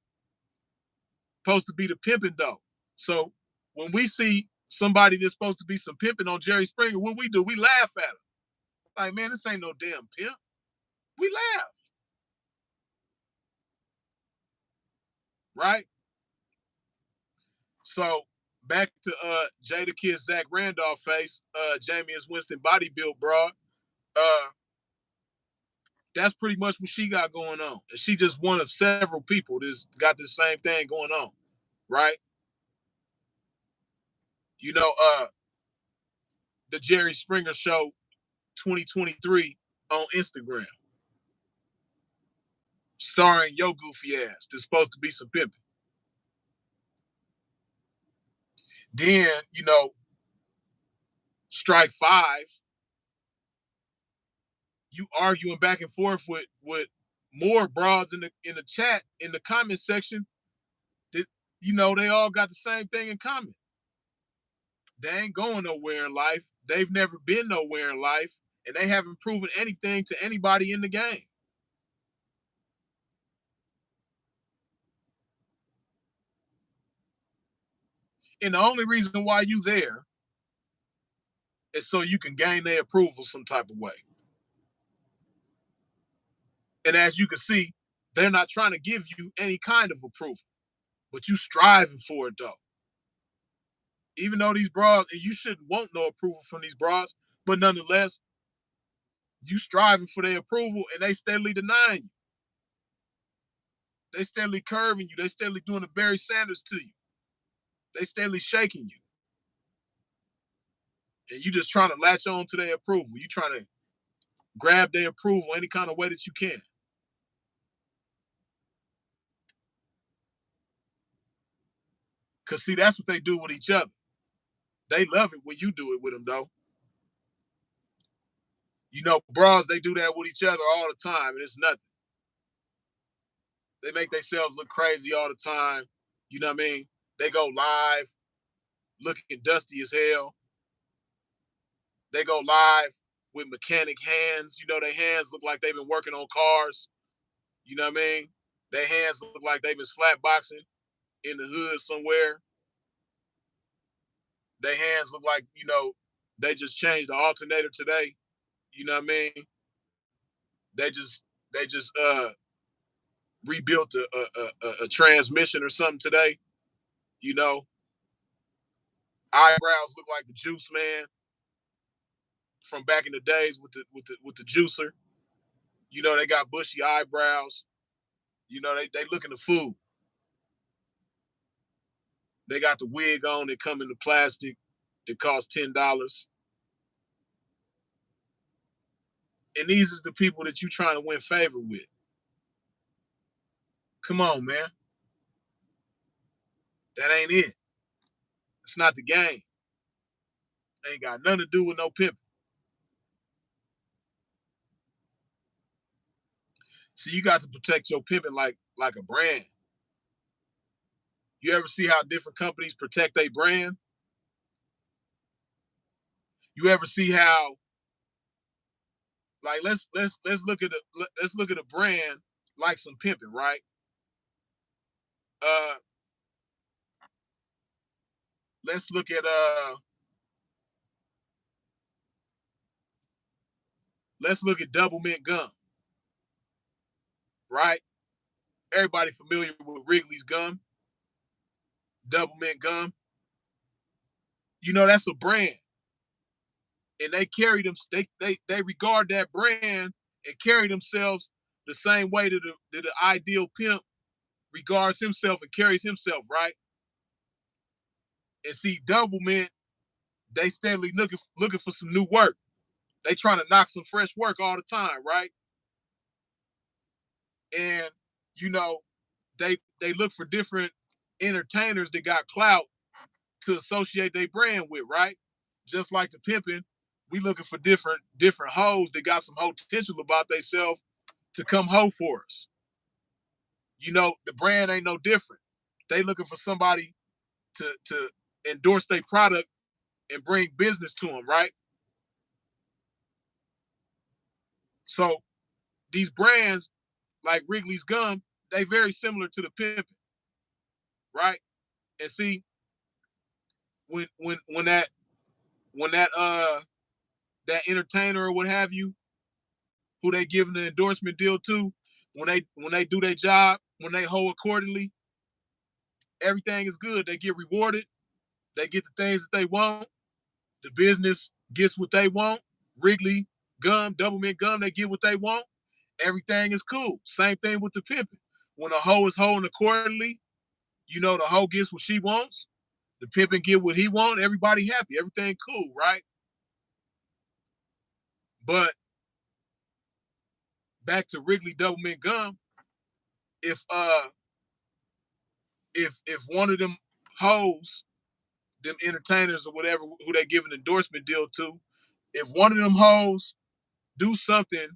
Supposed to be the pimping though. So when we see somebody that's supposed to be some pimping on Jerry Springer, what we do? We laugh at him. Like, man, this ain't no damn pimp. We laugh, right? So back to Jada Kidd Zach Randolph face, Jamie is Winston body built broad. Uh, that's pretty much what she got going on. And she just one of several people that's got the same thing going on, right? You know, the Jerry Springer Show 2023 on Instagram, starring yo goofy ass. There's supposed to be some pimping. Then, you know, strike five, you arguing back and forth with more broads in the chat in the comment section that, you know, they all got the same thing in common. They ain't going nowhere in life. They've never been nowhere in life, and they haven't proven anything to anybody in the game. And the only reason why you there is so you can gain their approval some type of way. And as you can see, they're not trying to give you any kind of approval, but you striving for it though. Even though these broads, and you shouldn't want no approval from these broads, but nonetheless, you striving for their approval and they steadily denying you. They steadily curving you. They steadily doing the Barry Sanders to you. They steadily shaking you. And you just trying to latch on to their approval. You trying to grab their approval any kind of way that you can. Because, see, that's what they do with each other. They love it when you do it with them, though. You know, bras, they do that with each other all the time, and it's nothing. They make themselves look crazy all the time. You know what I mean? They go live, looking dusty as hell. They go live with mechanic hands. You know, their hands look like they've been working on cars. You know what I mean? Their hands look like they've been slap boxing in the hood somewhere. Their hands look like, you know, they just changed the alternator today. You know what I mean? They just rebuilt a transmission or something today. You know, eyebrows look like the juice man from back in the days with the juicer. You know, they got bushy eyebrows. You know, they looking the fool. They got the wig on that come in the plastic that costs $10. And these is the people that you trying to win favor with. Come on, man. That ain't it. It's not the game. Ain't got nothing to do with no pimping. So you got to protect your pimping like a brand. You ever see how different companies protect their brand? You ever see how, like, let's look at a brand like some pimping, right? Uh, let's look at double mint gum, right? Everybody familiar with Wrigley's gum, double mint gum. You know that's a brand, and they carry them. They regard that brand and carry themselves the same way that the ideal pimp regards himself and carries himself, right? And see, double mint, they steadily looking for some new work. They trying to knock some fresh work all the time, right? And you know, they look for different entertainers that got clout to associate their brand with, right? Just like the pimping, we looking for different hoes that got some potential about themselves to come hoe for us. You know, the brand ain't no different. They looking for somebody to endorse their product and bring business to them, right? So these brands like Wrigley's gum, they very similar to the pimping, right? And see, when that entertainer or what have you, who they giving the endorsement deal to, when they do their job, when they hold accordingly, everything is good. They get rewarded. They get the things that they want. The business gets what they want. Wrigley gum, double mint gum, they get what they want. Everything is cool. Same thing with the pimping. When a hoe is holding accordingly, you know the hoe gets what she wants. The pimping get what he wants. Everybody happy. Everything cool, right? But back to Wrigley double mint gum. If if one of them hoes, them entertainers or whatever, who they give an endorsement deal to, if one of them hoes do something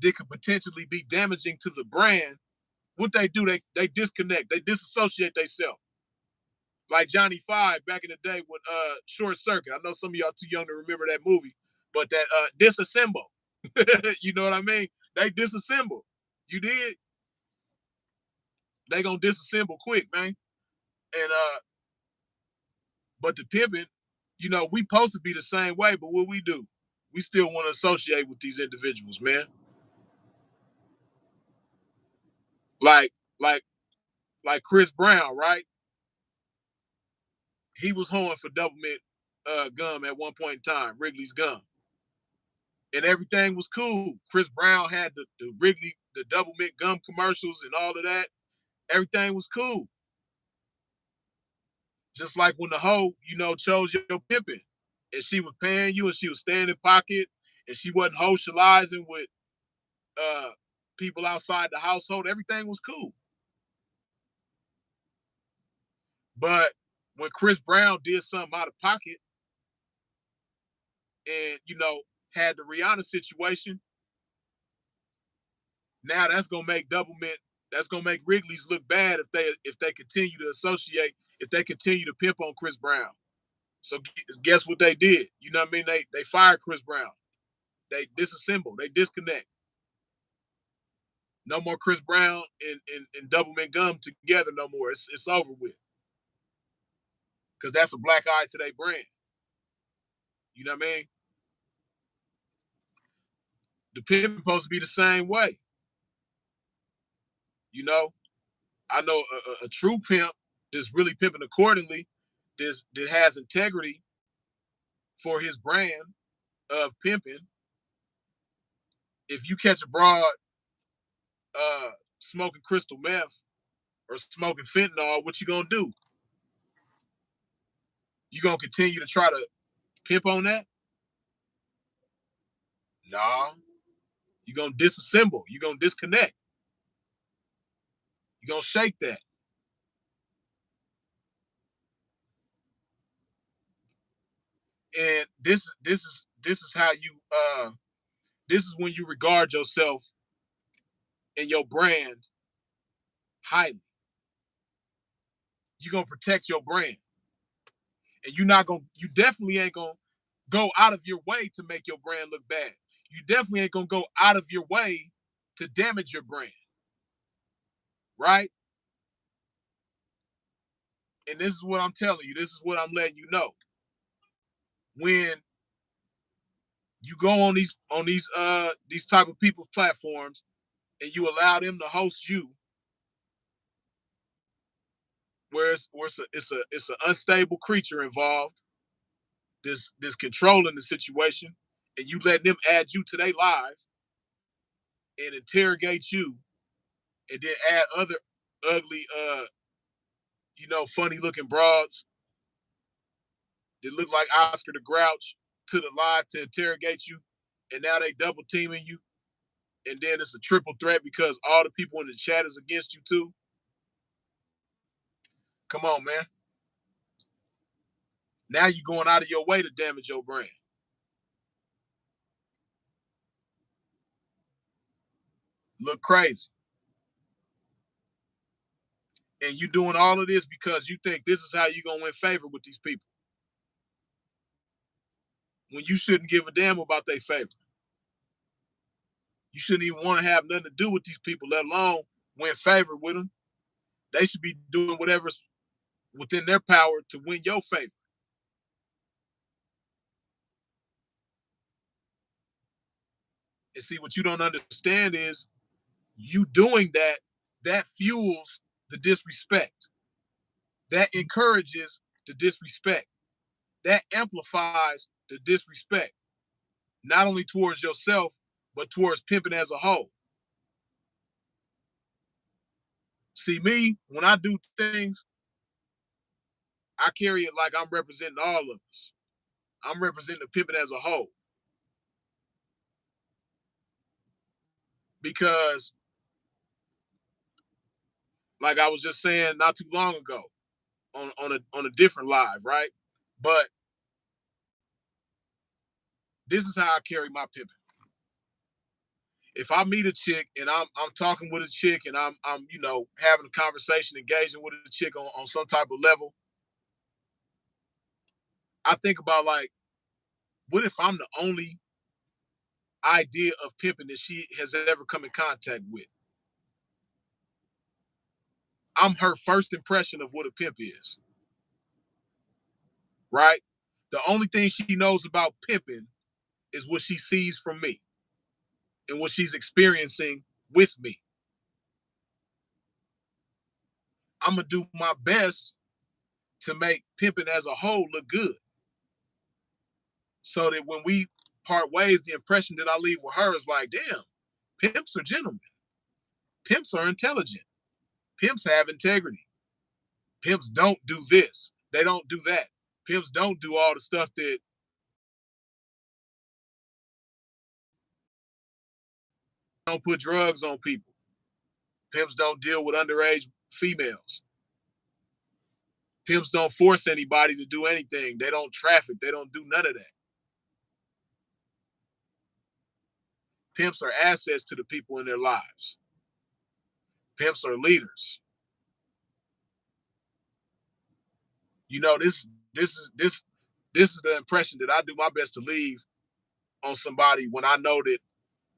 that could potentially be damaging to the brand, what they do, they disconnect, they disassociate themselves. Like Johnny Five back in the day with Short Circuit. I know some of y'all too young to remember that movie, but that disassemble. You know what I mean? They disassemble. You did? They gonna disassemble quick, man. And but the pimping, you know, we supposed to be the same way, but what we do, we still want to associate with these individuals, man. Like, like, like Chris Brown, right? He was hoeing for double mint gum at one point in time, Wrigley's gum, and everything was cool. Chris Brown had the Wrigley the double mint gum commercials and all of that, everything was cool. Just like when the hoe, chose your pimping, and she was paying you, and she was staying in pocket, and she wasn't socializing with uh people outside the household. Everything was cool. But when Chris Brown did something out of pocket, and had the Rihanna situation, now that's gonna make double mint. That's gonna make Wrigley's look bad if they continue to associate, if they continue to pimp on Chris Brown. So guess what they did? You know what I mean? They fired Chris Brown. They disassemble. They disconnect. No more Chris Brown and Double Mint Gum together no more. It's over with. Because that's a black eye to their brand. You know what I mean? The pimp supposed to be the same way. You know, I know a true pimp that's really pimping accordingly, that has integrity for his brand of pimping. If you catch a broad smoking crystal meth or smoking fentanyl, what you gonna do? You gonna continue to try to pimp on that? No. You're gonna disassemble. You're gonna disconnect. You're gonna shake that. And this is how you this is when you regard yourself and your brand highly. You're gonna protect your brand. And you definitely ain't gonna go out of your way to make your brand look bad. You definitely ain't gonna go out of your way to damage your brand. Right? And this is what I'm telling you. This is what I'm letting you know. When you go on these type of people's platforms and you allow them to host you, where it's an unstable creature involved, this controlling the situation, and you let them add you to their live and interrogate you, and then add other ugly, funny looking broads that look like Oscar the Grouch to the live to interrogate you, and now they double teaming you, and then it's a triple threat because all the people in the chat is against you too. Come on, man. Now you're going out of your way to damage your brand. Look crazy. And you doing all of this because you think this is how you're going to win favor with these people. When you shouldn't give a damn about their favor. You shouldn't even want to have nothing to do with these people, let alone win favor with them. They should be doing whatever's within their power to win your favor. And see, what you don't understand is you doing that fuels the disrespect. That encourages the disrespect. That amplifies the disrespect, not only towards yourself, but towards pimping as a whole. See, me, when I do things, I carry it like I'm representing all of us. I'm representing the pimping as a whole. Because, like I was just saying not too long ago on a different live, right? But this is how I carry my pimping. If I meet a chick and I'm talking with a chick and I'm having a conversation, engaging with a chick on some type of level, I think about, like, what if I'm the only idea of pimping that she has ever come in contact with? I'm her first impression of what a pimp is, right? The only thing she knows about pimping is what she sees from me and what she's experiencing with me. I'm gonna do my best to make pimping as a whole look good, so that when we part ways, the impression that I leave with her is like, damn, pimps are gentlemen. Pimps are intelligent. Pimps have integrity. Pimps don't do this. They don't do that. Pimps don't do all the stuff that don't put drugs on people. Pimps don't deal with underage females. Pimps don't force anybody to do anything. They don't traffic. They don't do none of that. Pimps are assets to the people in their lives. Pimps are leaders. You know, this is the impression that I do my best to leave on somebody when I know that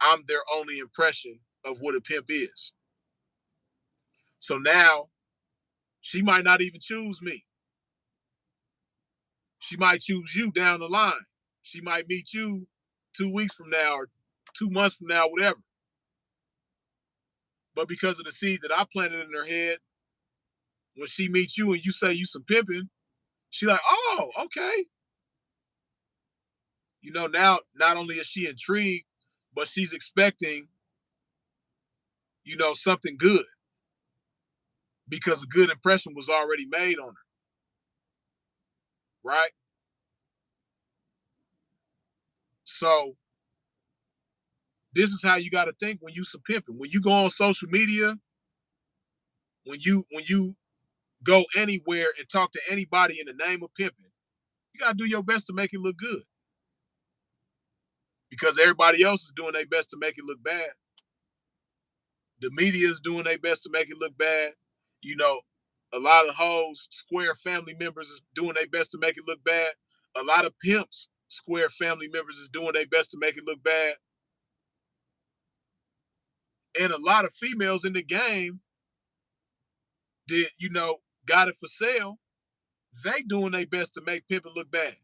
I'm their only impression of what a pimp is. So now she might not even choose me. She might choose you down the line. She might meet you 2 weeks from now or 2 months from now, whatever. But because of the seed that I planted in her head, when she meets you and you say you some pimping, she like, oh, okay. You know, now not only is she intrigued, but she's expecting, you know, something good because a good impression was already made on her, right? So this is how you got to think when you some pimping. When you go on social media, when you go anywhere and talk to anybody in the name of pimping, you gotta do your best to make it look good. Because everybody else is doing their best to make it look bad. The media is doing their best to make it look bad. You know, a lot of hoes, square family members is doing their best to make it look bad. A lot of pimps, square family members is doing their best to make it look bad. And a lot of females in the game that, you know, got it for sale, they doing their best to make pimping look bad.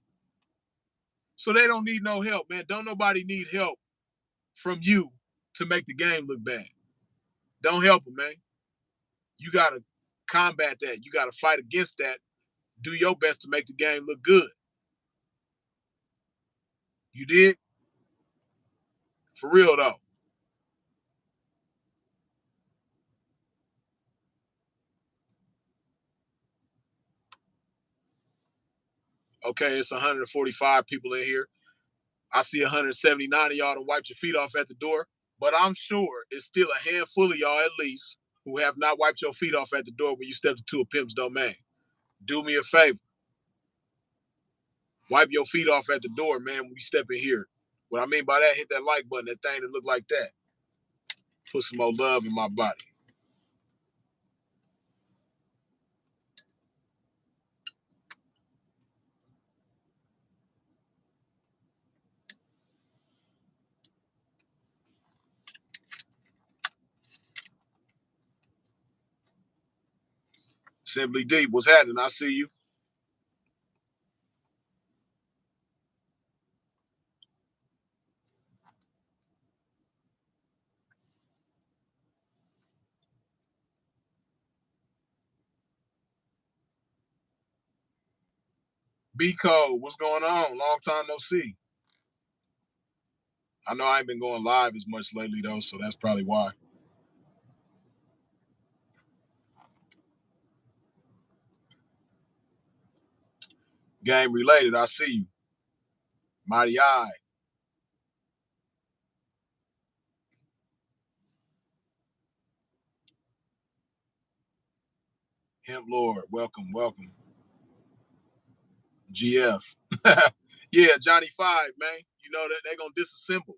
So they don't need no help, man. Don't nobody need help from you to make the game look bad. Don't help them, man. You got to combat that. You got to fight against that. Do your best to make the game look good. You did? For real, though. Okay, it's 145 people in here. I see 179 of y'all to wipe your feet off at the door, but I'm sure it's still a handful of y'all at least who have not wiped your feet off at the door when you stepped into a pimp's domain. Do me a favor. Wipe your feet off at the door, man, when you step in here. What I mean by that, hit that like button, that thing that look like that. Put some more love in my body. Simply Deep, what's happening? I see you. B Code, what's going on? Long time no see. I know I ain't been going live as much lately though, so that's probably why. Game related, I see you. Mighty Eye. Hemp Lord, welcome, welcome. GF. Yeah, Johnny Five, man. You know that they gonna disassemble.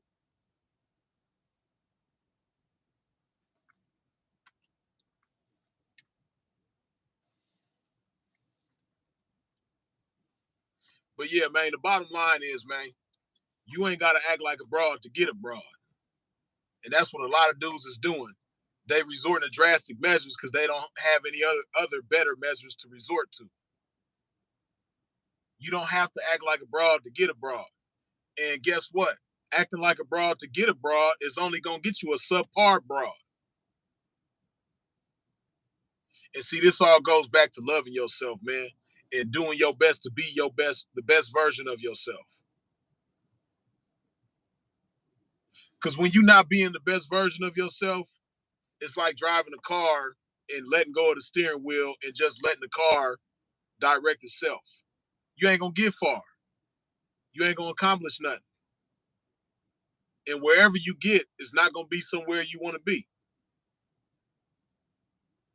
But yeah, man, the bottom line is, man, you ain't gotta act like a broad to get a broad. And that's what a lot of dudes is doing. They resort to drastic measures because they don't have any other better measures to resort to. You don't have to act like a broad to get a broad. And guess what? Acting like a broad to get a broad is only gonna get you a subpar broad. And see, this all goes back to loving yourself, man, and doing your best to be the best version of yourself. Because when you're not being the best version of yourself, It's like driving a car and letting go of the steering wheel and just letting the car direct itself. You ain't gonna get far. You ain't gonna accomplish nothing. And wherever you get, it's not gonna be somewhere you want to be.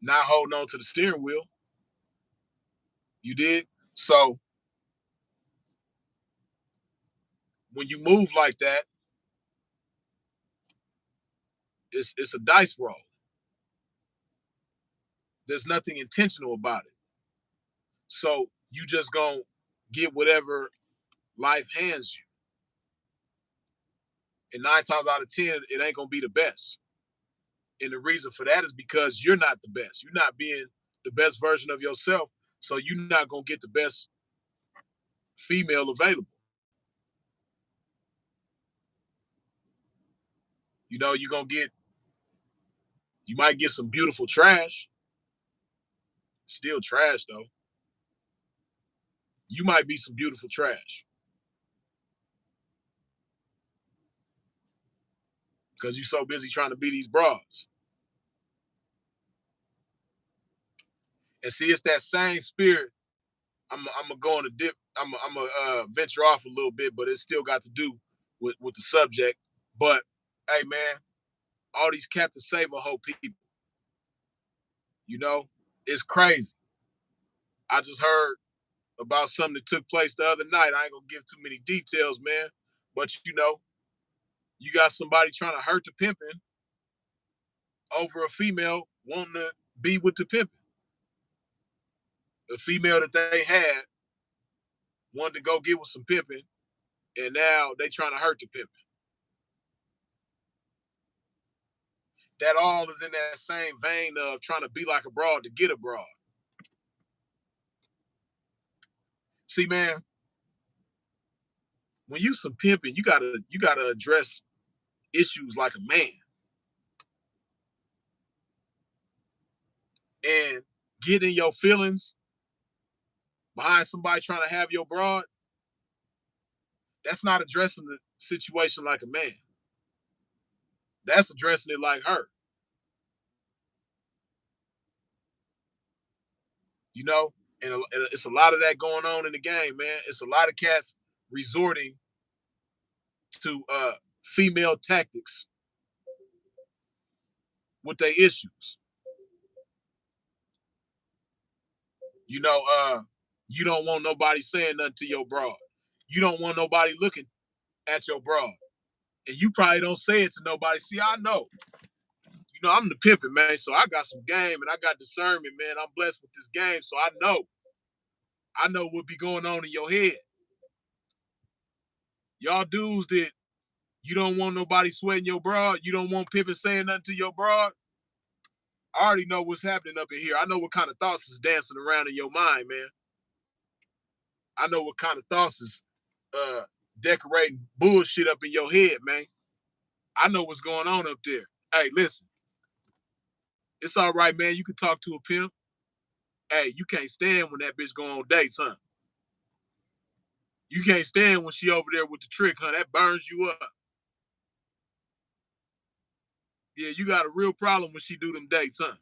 Not holding on to the steering wheel. You did? So when you move like that, it's a dice roll. There's nothing intentional about it. So you just gonna get whatever life hands you. And 9 times out of 10, it ain't gonna be the best. And the reason for that is because you're not the best. You're not being the best version of yourself. So you're not gonna get the best female available. You know, you might get some beautiful trash. Still trash though. You might be some beautiful trash because you're so busy trying to be these broads. And see, it's that same spirit. I'm gonna go on a dip. I'm gonna venture off a little bit, but it's still got to do with the subject. But hey, man, all these Captain Save a Hoe people, you know, it's crazy. I just heard about something that took place the other night. I ain't gonna give too many details, man. But you know, you got somebody trying to hurt the pimping over a female wanting to be with the pimping. A female that they had wanted to go get with some pimping, and now they trying to hurt the pimping. That all is in that same vein of trying to be like a broad to get a broad. See, man, when you some pimping, you gotta address issues like a man. And getting your feelings behind somebody trying to have your broad, that's not addressing the situation like a man. That's addressing it like her. You know, and it's a lot of that going on in the game, man. It's a lot of cats resorting to female tactics with their issues. You know, you don't want nobody saying nothing to your broad. You don't want nobody looking at your broad. And you probably don't say it to nobody. See, I know. You know, I'm the pimping, man. So I got some game and I got discernment, man. I'm blessed with this game. So I know. I know what be going on in your head. Y'all dudes that you don't want nobody sweating your broad. You don't want pimping saying nothing to your broad. I already know what's happening up in here. I know what kind of thoughts is dancing around in your mind, man. I know what kind of thoughts is uh, decorating bullshit up in your head, man. I know what's going on up there. Hey, listen, it's all right, man. You can talk to a pimp. Hey, you can't stand when that bitch go on dates, huh? You can't stand when she over there with the trick, huh? That burns you up. Yeah, you got a real problem when she do them dates, huh?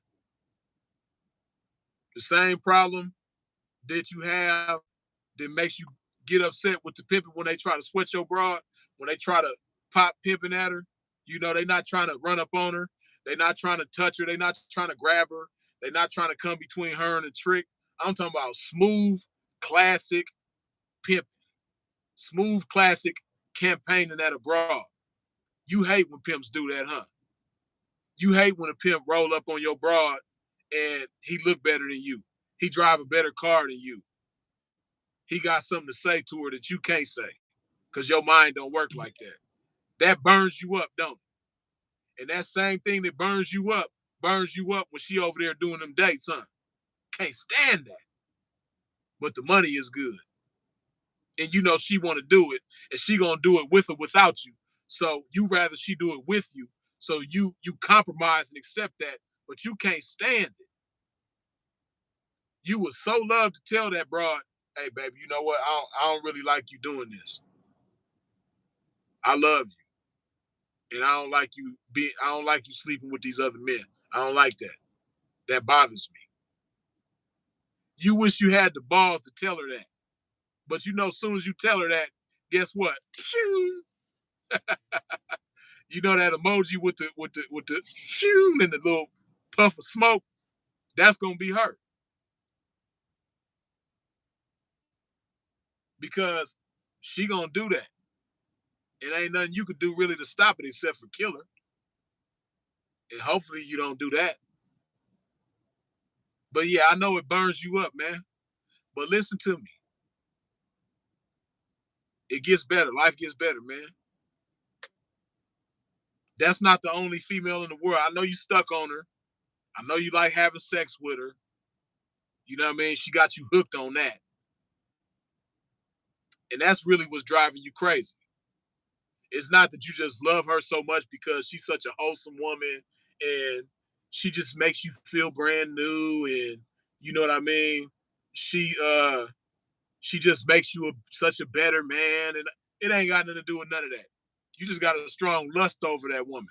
The same problem that you have that makes you get upset with the pimping when they try to sweat your broad, when they try to pop pimping at her. You know, they not trying to run up on her. They not trying to touch her. They not trying to grab her. They not trying to come between her and the trick. I'm talking about smooth, classic pimping. Smooth, classic campaigning at a broad. You hate when pimps do that, huh? You hate when a pimp roll up on your broad and he look better than you. He drive a better car than you. He got something to say to her that you can't say because your mind don't work like that. That burns you up, don't it? And that same thing that burns you up when she over there doing them dates, huh? Can't stand that. But the money is good. And you know she want to do it, and she gonna do it with or without you. So you rather she do it with you. So you compromise and accept that, but you can't stand it. You would so love to tell that broad, hey baby, you know what? I don't really like you doing this. I love you. And I don't like you sleeping with these other men. I don't like that. That bothers me. You wish you had the balls to tell her that. But you know, as soon as you tell her that, guess what? You know that emoji with the and the little puff of smoke? That's gonna be her. Because she gonna do that. It ain't nothing you could do really to stop it except for kill her. And hopefully you don't do that. But yeah, I know it burns you up, man. But listen to me. It gets better. Life gets better, man. That's not the only female in the world. I know you stuck on her. I know you like having sex with her. You know what I mean? She got you hooked on that. And that's really what's driving you crazy. It's not that you just love her so much because she's such a wholesome woman and she just makes you feel brand new and you know what I mean? She she just makes you such a better man and it ain't got nothing to do with none of that. You just got a strong lust over that woman.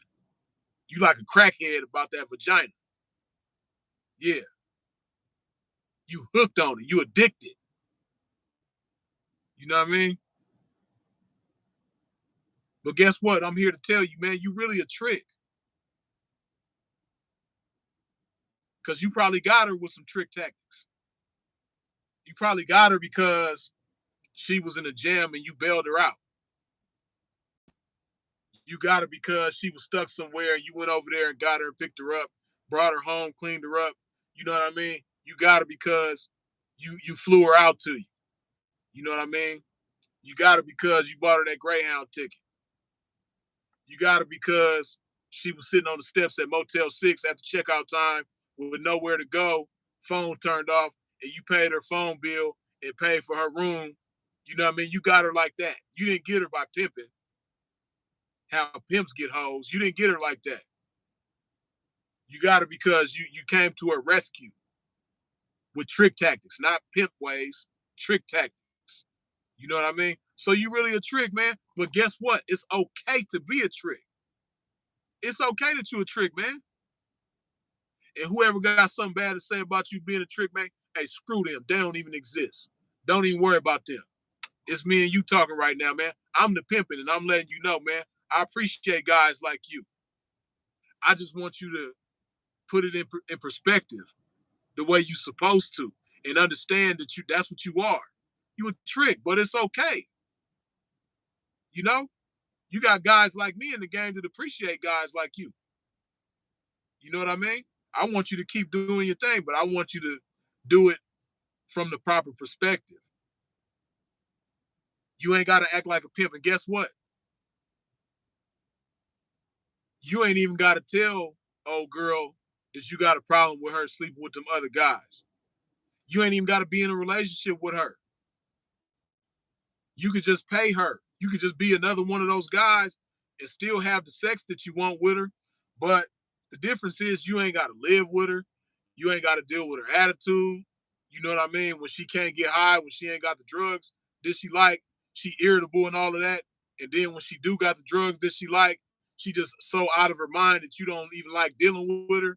You like a crackhead about that vagina. Yeah. You hooked on it. You addicted. You know what I mean? But guess what? I'm here to tell you, man, you really a trick. Because you probably got her with some trick tactics. You probably got her because she was in a jam and you bailed her out. You got her because she was stuck somewhere and you went over there and got her and picked her up, brought her home, cleaned her up. You know what I mean? You got her because you flew her out to you. You know what I mean? You got her because you bought her that Greyhound ticket. You got her because she was sitting on the steps at Motel 6 at the checkout time with nowhere to go, phone turned off, and you paid her phone bill and paid for her room. You know what I mean? You got her like that. You didn't get her by pimping. How pimps get hoes. You didn't get her like that. You got her because you came to her rescue with trick tactics, not pimp ways, trick tactics. You know what I mean? So you really a trick, man. But guess what? It's okay to be a trick. It's okay that you a trick, man. And whoever got something bad to say about you being a trick, man, hey, screw them. They don't even exist. Don't even worry about them. It's me and you talking right now, man. I'm the pimping, and I'm letting you know, man. I appreciate guys like you. I just want you to put it in perspective the way you supposed to and understand that that's what you are. You a trick, but it's okay. You know, you got guys like me in the game that appreciate guys like you. You know what I mean? I want you to keep doing your thing, but I want you to do it from the proper perspective. You ain't got to act like a pimp. And guess what? You ain't even got to tell old girl that you got a problem with her sleeping with them other guys. You ain't even got to be in a relationship with her. You could just pay her. You could just be another one of those guys and still have the sex that you want with her. But the difference is you ain't got to live with her. You ain't got to deal with her attitude. You know what I mean? When she can't get high, when she ain't got the drugs that she like, she irritable and all of that. And then when she do got the drugs that she like, she just so out of her mind that you don't even like dealing with her.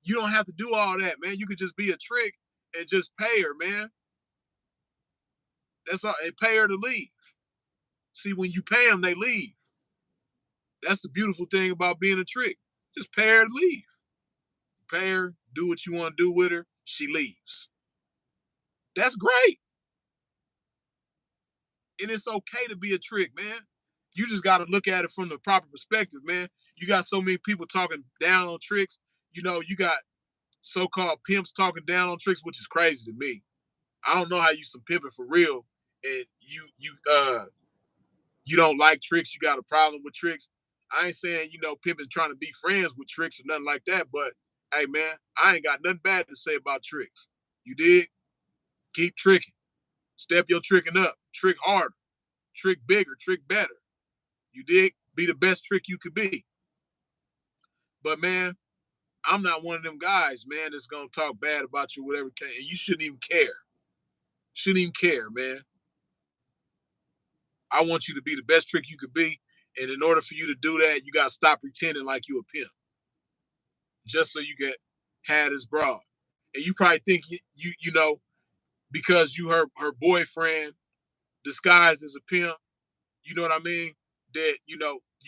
You don't have to do all that, man. You could just be a trick and just pay her, man. That's all. And pay her to leave. See, when you pay them, they leave. That's the beautiful thing about being a trick. Just pay her to leave. Pay her, do what you want to do with her, she leaves. That's great. And it's okay to be a trick, man. You just got to look at it from the proper perspective, man. You got so many people talking down on tricks. You know, you got so-called pimps talking down on tricks, which is crazy to me. I don't know how you some pimping for real, and you don't like tricks, you got a problem with tricks. I ain't saying, pimping trying to be friends with tricks or nothing like that, but hey man, I ain't got nothing bad to say about tricks. You dig? Keep tricking. Step your tricking up. Trick harder. Trick bigger. Trick better. You dig? Be the best trick you could be. But man, I'm not one of them guys, man, that's gonna talk bad about you, whatever can. And you shouldn't even care. Shouldn't even care, man. I want you to be the best trick you could be. And in order for you to do that, you gotta stop pretending like you a pimp. just so you get had this broad. And you probably think you know, because you her boyfriend disguised as a pimp, you know what I mean? That you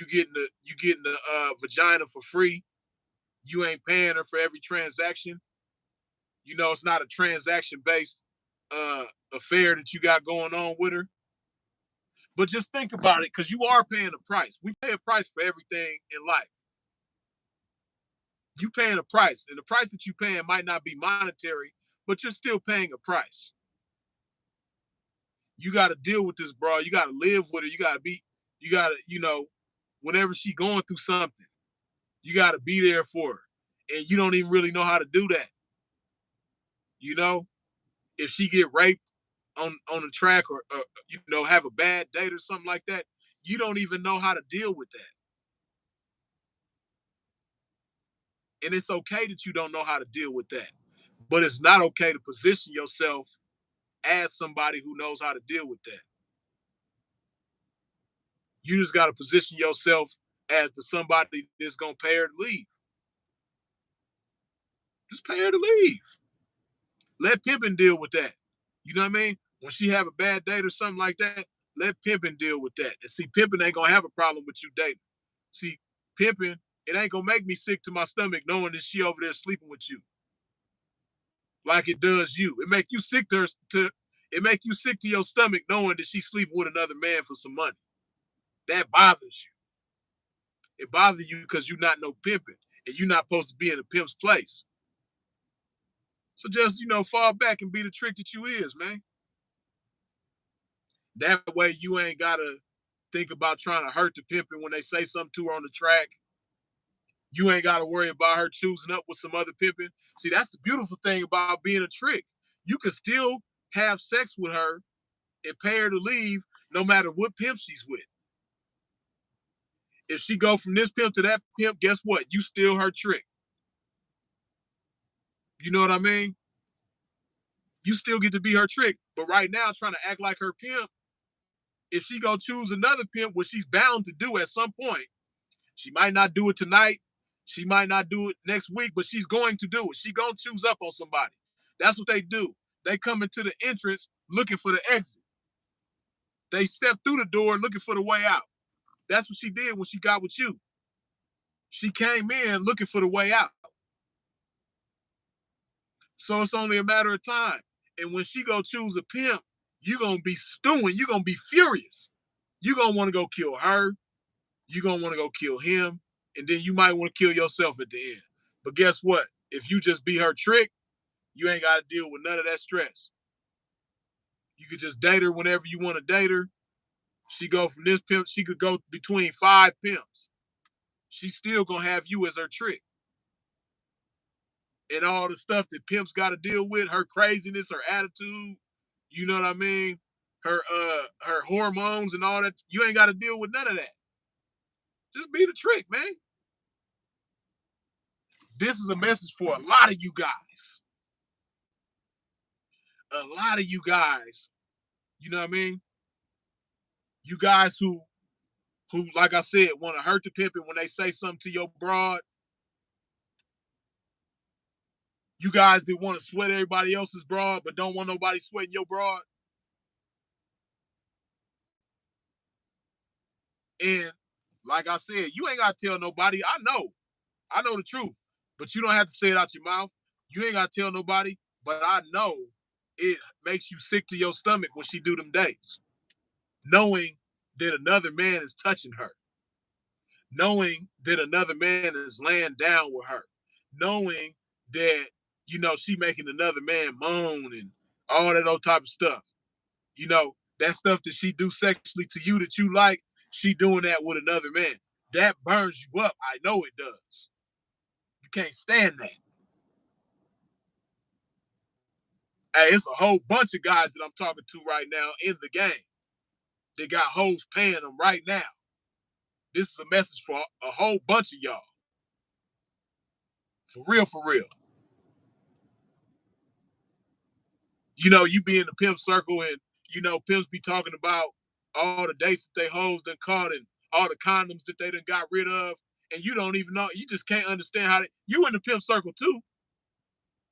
getting the vagina for free. You ain't paying her for every transaction. You know, it's not a transaction based uh affair that you got going on with her. But just think about it, because you are paying a price. We pay a price for everything in life. You paying a price, and the price that you paying might not be monetary, but you're still paying a price. You got to deal with this, bro. You got to live with her. You got to, whenever she going through something, you got to be there for her. And you don't even really know how to do that. You know, if she get raped on the track, or have a bad date or something like that, you don't even know how to deal with that. And it's okay that you don't know how to deal with that. But it's not okay to position yourself as somebody who knows how to deal with that. You just got to position yourself as the somebody that's going to pay her to leave. Just pay her to leave. Let Pimpin deal with that. You know what I mean? When she have a bad date or something like that, let Pimpin deal with that. And see, Pimpin ain't going to have a problem with you dating. See, Pimpin, it ain't going to make me sick to my stomach knowing that she over there sleeping with you. Like it does you. It make you sick it make you sick to your stomach knowing that she's sleeping with another man for some money. That bothers you. It bothers you because you're not no pimping, and you're not supposed to be in a pimp's place. So just, fall back and be the trick that you is, man. That way you ain't gotta think about trying to hurt the pimping when they say something to her on the track. You ain't gotta worry about her choosing up with some other pimping. See, that's the beautiful thing about being a trick. You can still have sex with her and pay her to leave no matter what pimp she's with. If she go from this pimp to that pimp, guess what? You still her trick. You know what I mean? You still get to be her trick. But right now, trying to act like her pimp, if she go choose another pimp, which she's bound to do at some point, she might not do it tonight. She might not do it next week, but she's going to do it. She gonna choose up on somebody. That's what they do. They come into the entrance looking for the exit. They step through the door looking for the way out. That's what she did when she got with you. She came in looking for the way out. So it's only a matter of time. And when she go choose a pimp, you're gonna be stewing. You're gonna be furious. You're gonna want to go kill her. You're gonna want to go kill him. And then you might want to kill yourself at the end. But guess what? If you just be her trick, you ain't gotta deal with none of that stress. You could just date her whenever you want to date her. She go from this pimp, she could go between 5 pimps. She's still gonna have you as her trick. And all the stuff that pimps got to deal with, her craziness, her attitude, you know what I mean? Her hormones and all that. You ain't got to deal with none of that. Just be the trick, man. This is a message for a lot of you guys. A lot of you guys, you know what I mean? You guys who like I said, want to hurt the pimp, and when they say something to your broad, you guys that want to sweat everybody else's broad, but don't want nobody sweating your broad. And like I said, you ain't got to tell nobody. I know the truth, but you don't have to say it out your mouth. You ain't got to tell nobody, but I know it makes you sick to your stomach when she do them dates, knowing that another man is touching her, knowing that another man is laying down with her, knowing that, she making another man moan and all that old type of stuff. That stuff that she do sexually to you that you like, she doing that with another man. That burns you up. I know it does. You can't stand that. Hey, it's a whole bunch of guys that I'm talking to right now in the game. They got hoes paying them right now. This is a message for a whole bunch of y'all. For real, for real. You be in the pimp circle, and, pimps be talking about all the dates that they hoes done caught and all the condoms that they done got rid of. and you don't even know, you just can't understand how you in the pimp circle too,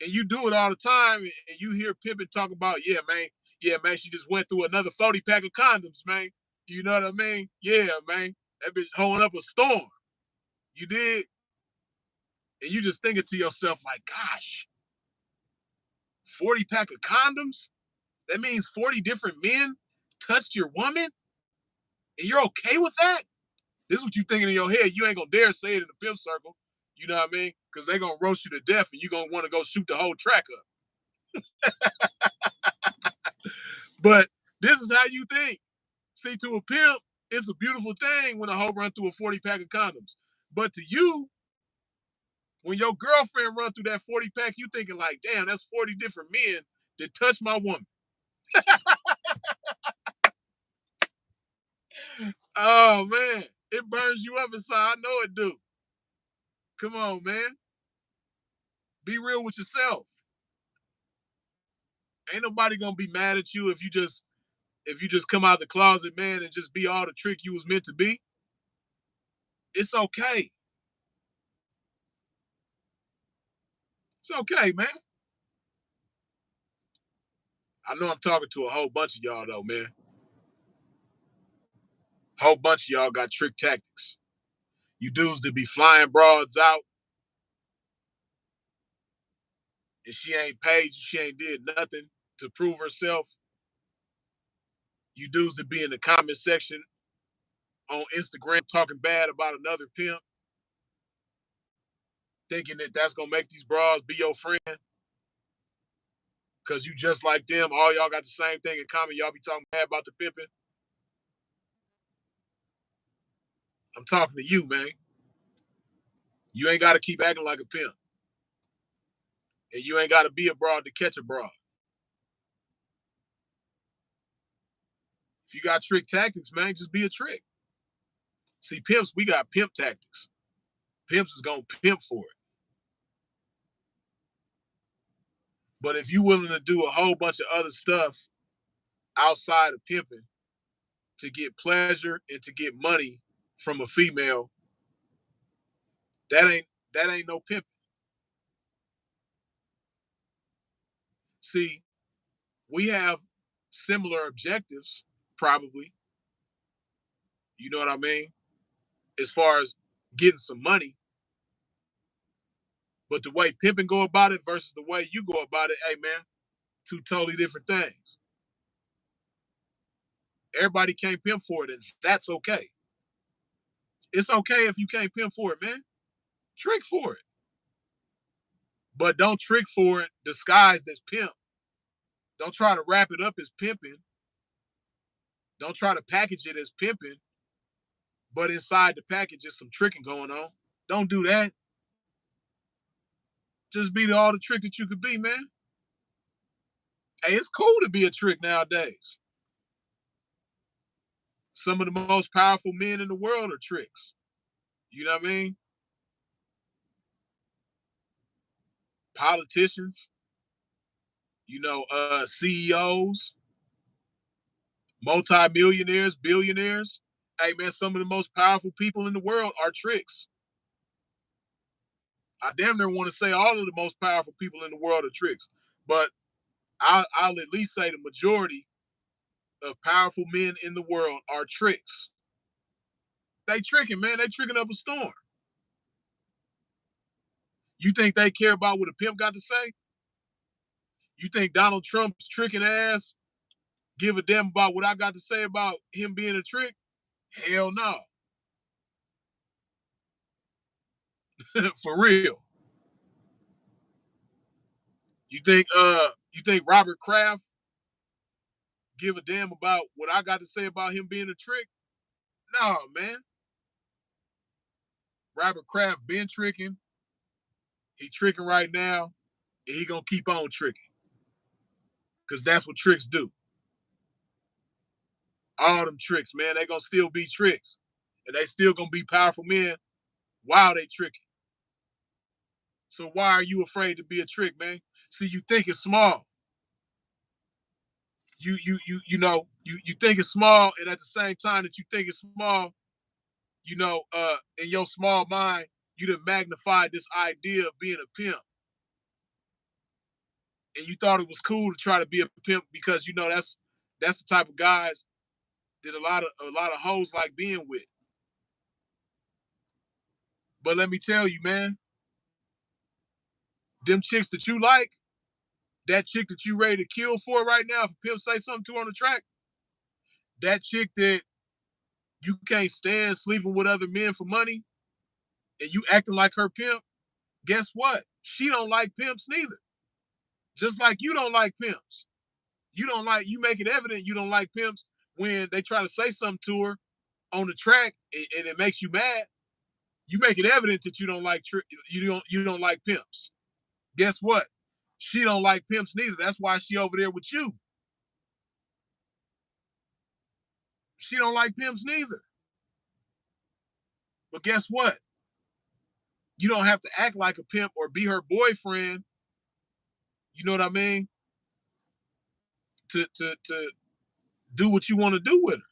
and you do it all the time, and you hear pimping talk about, yeah, man, she just went through another 40 pack of condoms, man. You know what I mean? Yeah, man, that bitch holding up a storm. You did, and you just thinking to yourself like, gosh, 40 pack of condoms? That means 40 different men touched your woman, and you're okay with that? This is what you thinking in your head. You ain't gonna dare say it in the pimp circle. You know what I mean? Because they're gonna roast you to death, and you're gonna want to go shoot the whole track up. But this is how you think. See, to a pimp, it's a beautiful thing when a hoe run through a 40 pack of condoms. But to you, when your girlfriend run through that 40 pack, you thinking like, damn, that's 40 different men that touch my woman. Oh man, it burns you up inside. I know it do. Come on, man. Be real with yourself. Ain't nobody gonna be mad at you if you just come out the closet, man, and just be all the trick you was meant to be. It's okay. It's okay, man. I know I'm talking to a whole bunch of y'all though, man. Whole bunch of y'all got trick tactics. You dudes that be flying broads out, and she ain't paid you, she ain't did nothing to prove herself. You dudes that be in the comment section on Instagram talking bad about another pimp, thinking that that's gonna make these bras be your friend because you just like them. All y'all got the same thing in common. Y'all be talking bad about the pimping. I'm talking to you, man. You ain't got to keep acting like a pimp, and you ain't got to be a broad to catch a broad. If you got trick tactics, man, just be a trick. See, pimps, we got pimp tactics. Pimps is gonna pimp for it. But if you willing to do a whole bunch of other stuff outside of pimping to get pleasure and to get money from a female, that ain't no pimping. See, we have similar objectives, probably. You know what I mean? As far as getting some money. But the way pimping go about it versus the way you go about it, hey man, two totally different things. Everybody can't pimp for it, and that's okay. It's okay if you can't pimp for it, man. Trick for it. But don't trick for it disguised as pimp. Don't try to wrap it up as pimping. Don't try to package it as pimping, but inside the package is some tricking going on. Don't do that. Just be all the trick that you could be, man. Hey, it's cool to be a trick nowadays. Some of the most powerful men in the world are tricks. You know what I mean? Politicians, CEOs, multimillionaires, billionaires. Hey man, some of the most powerful people in the world are tricks. I damn near want to say all of the most powerful people in the world are tricks, but I'll at least say the majority of powerful men in the world are tricks. They tricking, man. They tricking up a storm. You think they care about what a pimp got to say? You think Donald Trump's tricking ass give a damn about what I got to say about him being a trick? Hell no. For real. You think Robert Kraft give a damn about what I got to say about him being a trick? No, man. Robert Kraft been tricking. He tricking right now, and he gonna keep on tricking. Cause that's what tricks do. All them tricks, man, they gonna still be tricks. And they still gonna be powerful men while they tricking. So why are you afraid to be a trick, man? See, you think it's small. You think it's small, and at the same time that you think it's small, in your small mind, you done magnified this idea of being a pimp. And you thought it was cool to try to be a pimp because that's the type of guys that a lot of hoes like being with. But let me tell you, man, them chicks that you like, that chick that you ready to kill for right now, if a pimp say something to her on the track, that chick that you can't stand sleeping with other men for money, and you acting like her pimp, guess what? She don't like pimps neither. Just like you don't like pimps. You make it evident you don't like pimps when they try to say something to her on the track and it makes you mad. You make it evident that you don't like pimps. Guess what? She don't like pimps neither. That's why she over there with you. She don't like pimps neither. But guess what? You don't have to act like a pimp or be her boyfriend. You know what I mean? To do what you want to do with her.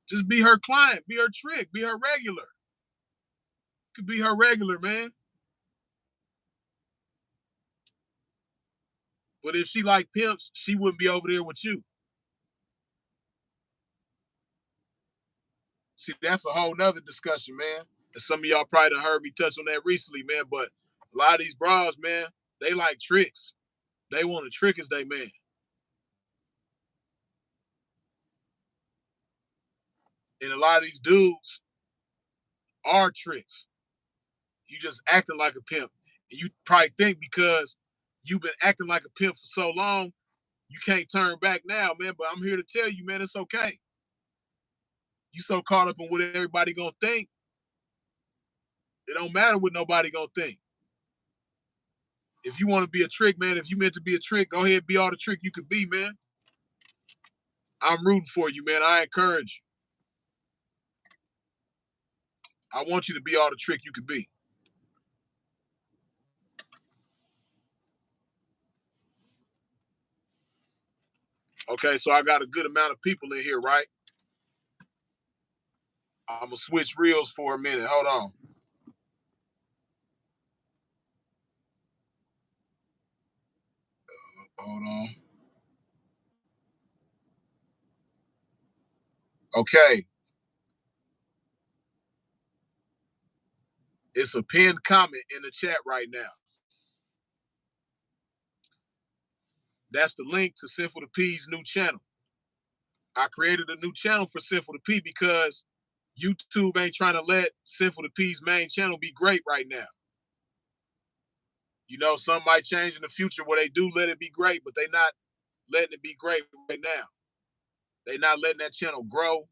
Just be her client, be her trick, be her regular. Could be her regular, man. But if she like pimps, she wouldn't be over there with you. See, that's a whole nother discussion, man. And some of y'all probably done heard me touch on that recently, man. But a lot of these bras, man, they like tricks. They want to trick as they man. And a lot of these dudes are tricks. You just acting like a pimp. And you probably think because you've been acting like a pimp for so long, you can't turn back now, man. But I'm here to tell you, man, it's okay. You so caught up in what everybody gonna think, it don't matter what nobody gonna think. If you want to be a trick, man, if you meant to be a trick, go ahead and be all the trick you could be, man. I'm rooting for you, man. I encourage you. I want you to be all the trick you can be. Okay, so I got a good amount of people in here, right? I'm gonna switch reels for a minute. Hold on. Hold on. Okay. It's a pinned comment in the chat right now. That's the link to Sinful to P's new channel. I created a new channel for Sinful to P because YouTube ain't trying to let Sinful to P's main channel be great right now. Some might change in the future where they do let it be great, but they're not letting it be great right now. They're not letting that channel grow.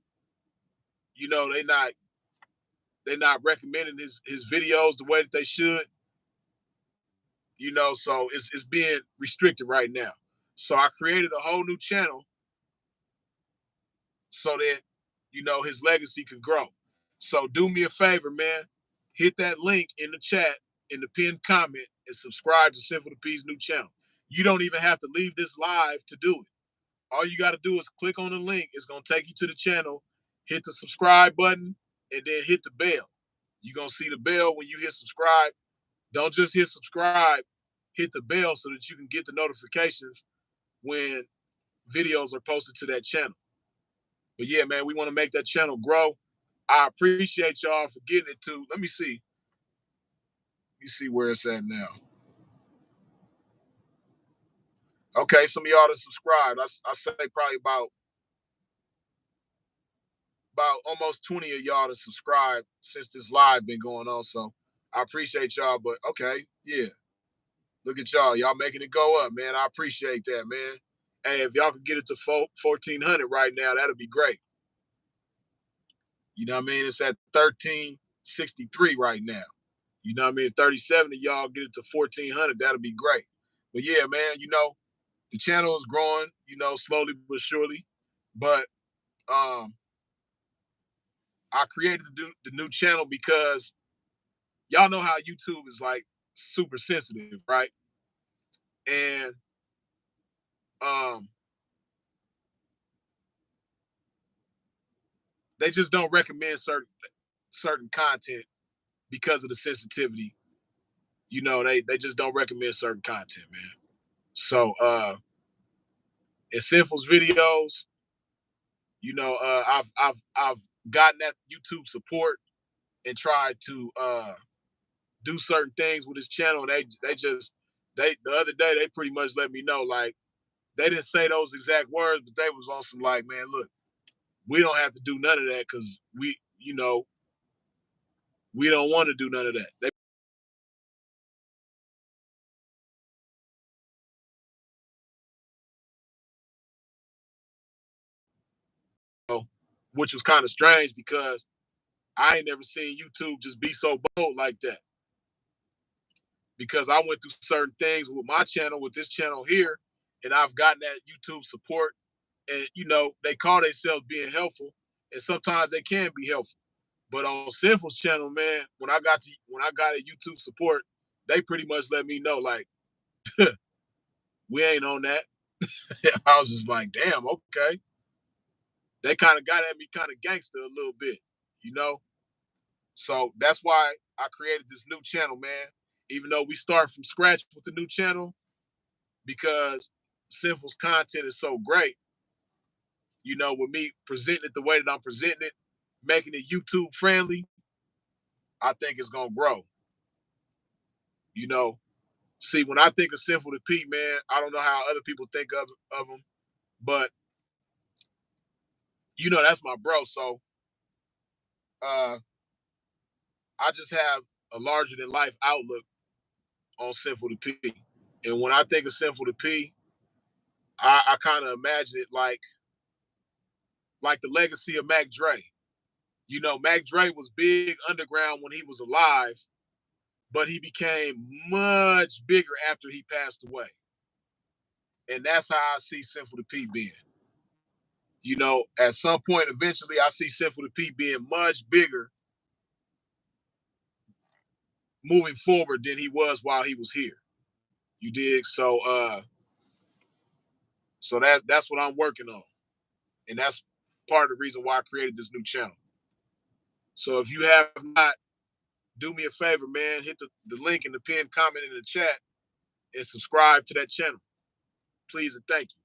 They're not recommending his videos the way that they should. So it's being restricted right now. So I created a whole new channel so that his legacy could grow. So do me a favor, man. Hit that link in the chat in the pinned comment and subscribe to Simple to P's new channel. You don't even have to leave this live to do it. All you got to do is click on the link. It's going to take you to the channel, hit the subscribe button, and then hit the bell. You're going to see the bell when you hit subscribe. Don't just hit subscribe, hit the bell so that you can get the notifications when videos are posted to that channel. But yeah, man, we want to make that channel grow. I appreciate y'all for getting it to. Let me see. Let me see where it's at now. Okay, some of y'all that subscribed. I say probably about almost 20 of y'all to subscribe since this live been going on. So I appreciate y'all. But okay, yeah. Look at y'all. Y'all making it go up, man. I appreciate that, man. Hey, if y'all could get it to 1,400 right now, that'd be great. You know what I mean? It's at 1,363 right now. You know what I mean? 37 of y'all get it to 1,400. That'll be great. But yeah, man, the channel is growing, slowly but surely. But I created the new channel because y'all know how YouTube is like super sensitive, right? And they just don't recommend certain things. certain content because of the sensitivity. You know, they just don't recommend certain content, man. So in Sinful's videos, you know, I've gotten that YouTube support and tried to do certain things with his channel. And they the other day they pretty much let me know, like, they didn't say those exact words, but they was on some like, man, look, we don't have to do none of that because we, you know, we don't want to do none of that. Which was kind of strange because I ain't never seen YouTube just be so bold like that. Because I went through certain things with my channel, with this channel here, and I've gotten that YouTube support. And you know, they call themselves being helpful, and sometimes they can be helpful. But on Sinful's channel, man, when I got a YouTube support, they pretty much let me know, like, we ain't on that. I was just like, damn, okay. They kind of got at me kind of gangster a little bit, you know? So that's why I created this new channel, man. Even though we start from scratch with the new channel, because Sinful's content is so great, you know, with me presenting it the way that I'm presenting it, making it YouTube friendly, I think it's gonna grow. You know, see, when I think of Sinful to Pete, man, I don't know how other people think of him, but you know, that's my bro. So uh, I just have a larger than life outlook on Sinful to P. And when I think of Sinful to P, I kind of imagine it like the legacy of Mac Dre. You know, Mac Dre was big underground when he was alive, but he became much bigger after he passed away. And that's how I see Sinful to P being. You know, at some point, eventually, I see Sinful to P being much bigger moving forward than he was while he was here. You dig? So that's what I'm working on. And that's part of the reason why I created this new channel. So if you have not, do me a favor, man, hit the link in the pinned comment in the chat and subscribe to that channel. Please and thank you.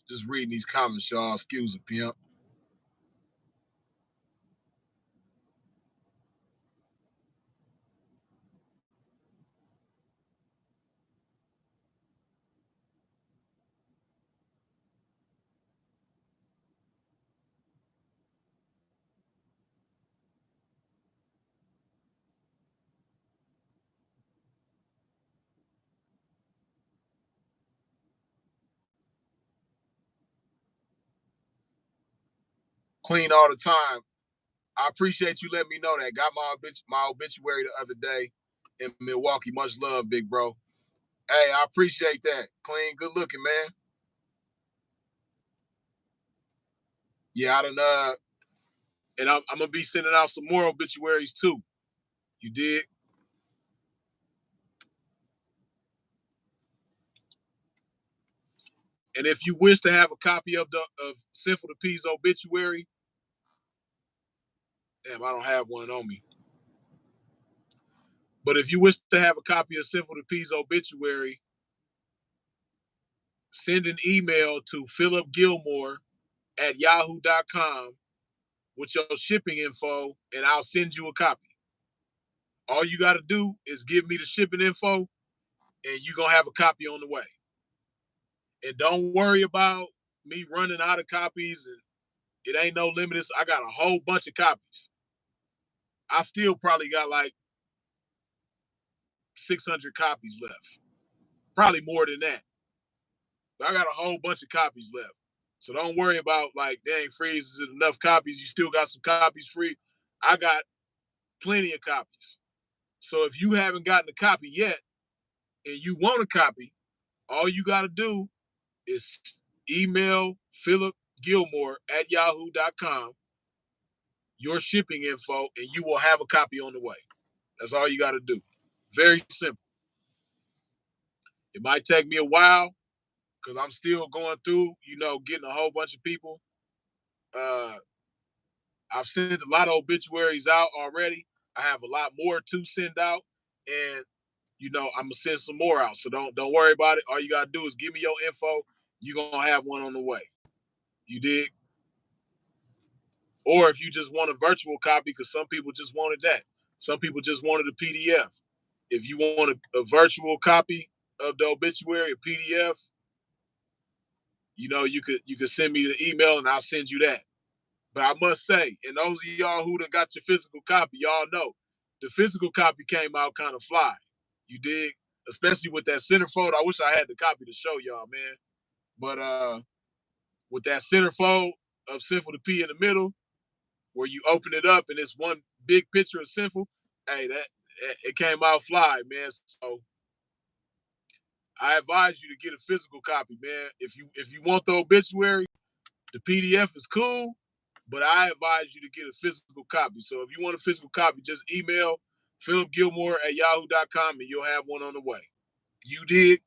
Just reading these comments, y'all. Excuse me, Pimp. Clean all the time. I appreciate you letting me know that. Got my obituary the other day in Milwaukee. Much love, big bro. Hey, I appreciate that. Clean, good looking, man. Yeah, I don't and I'm gonna be sending out some more obituaries too. You did. And if you wish to have a copy of Sinful to P's obituary, damn, I don't have one on me. But if you wish to have a copy of Sinful to P's obituary, send an email to philipgilmore@yahoo.com with your shipping info, and I'll send you a copy. All you got to do is give me the shipping info, and you're going to have a copy on the way. And don't worry about me running out of copies. And it ain't no limit. I got a whole bunch of copies. I still probably got like 600 copies left. Probably more than that. But I got a whole bunch of copies left. So don't worry about like, dang, Freeze, is it enough copies? You still got some copies free. I got plenty of copies. So if you haven't gotten a copy yet and you want a copy, all you got to do is email Philip Gilmore at yahoo.com your shipping info, and you will have a copy on the way. That's all you got to do. Very simple. It might take me a while because I'm still going through, getting a whole bunch of people. I've sent a lot of obituaries out already. I have a lot more to send out, and I'm gonna send some more out. So don't worry about it. All you gotta do is give me your info. You're gonna have one on the way. You dig? Or if you just want a virtual copy, because some people just wanted that. Some people just wanted a PDF. If you want a virtual copy of the obituary, a PDF, you could send me the email and I'll send you that. But I must say, and those of y'all who done got your physical copy, y'all know the physical copy came out kind of fly. You dig? Especially with that centerfold. I wish I had the copy to show y'all, man. But with that centerfold of Sinful to P in the middle, where you open it up and it's one big picture of Sinful, hey, that it came out fly, man. So I advise you to get a physical copy, man. If you want the obituary, the PDF is cool, but I advise you to get a physical copy. So if you want a physical copy, just email Philip Gilmore at yahoo.com and you'll have one on the way. You dig?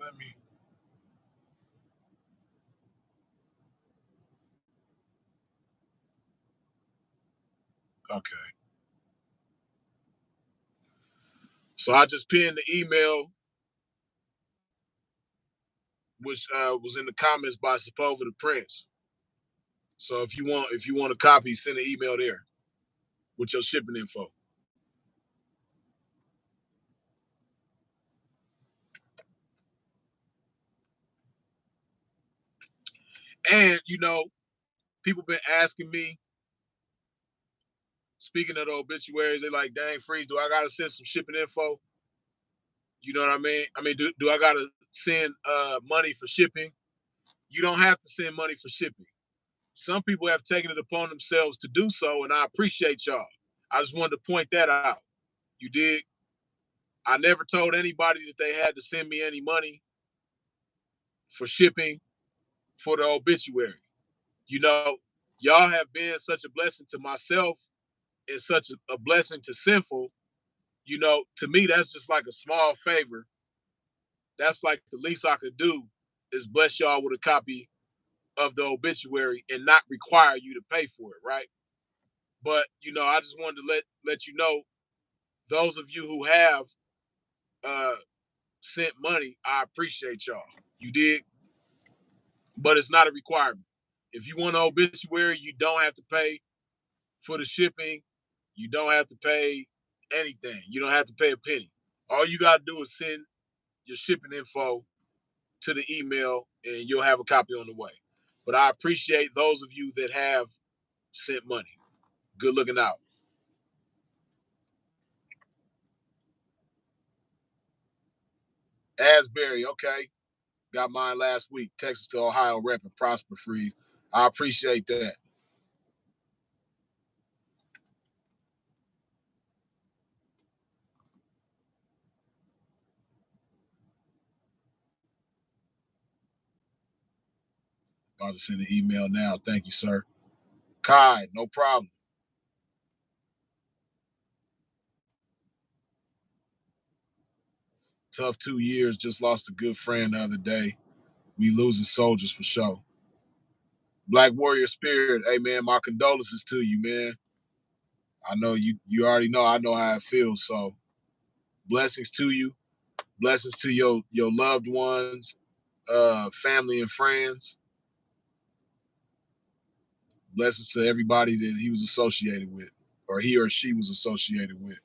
Let me. Okay. So I just pinned the email, which was in the comments by Sepulveda the Prince. So if you want a copy, send an email there with your shipping info. And people been asking me, speaking of the obituaries, they like, dang, Freeze, do I gotta send some shipping info? You know what I mean? Do I gotta send money for shipping? You don't have to send money for shipping. Some people have taken it upon themselves to do so, and I appreciate y'all. I just wanted to point that out. You dig? I never told anybody that they had to send me any money for shipping for the obituary. You know, y'all have been such a blessing to myself and such a blessing to Sinful. To me, that's just like a small favor. That's like the least I could do is bless y'all with a copy of the obituary and not require you to pay for it, right? But I just wanted to let you know, those of you who have uh sent money, I appreciate y'all. You did, but it's not a requirement. If you want an obituary, you don't have to pay for the shipping. You don't have to pay anything. You don't have to pay a penny. All you gotta do is send your shipping info to the email, and you'll have a copy on the way. But I appreciate those of you that have sent money. Good looking out. Asbury, okay. Got mine last week. Texas to Ohio rep and Prosper Freeze. I appreciate that. About to send an email now. Thank you, sir. Kai, no problem. Tough 2 years. Just lost a good friend the other day. We losing soldiers for sure. Black Warrior Spirit. Hey man, my condolences to you, man. I know you already know I know how it feels. So blessings to you. Blessings to your loved ones, family and friends. Blessings to everybody that he was associated with or he or she was associated with.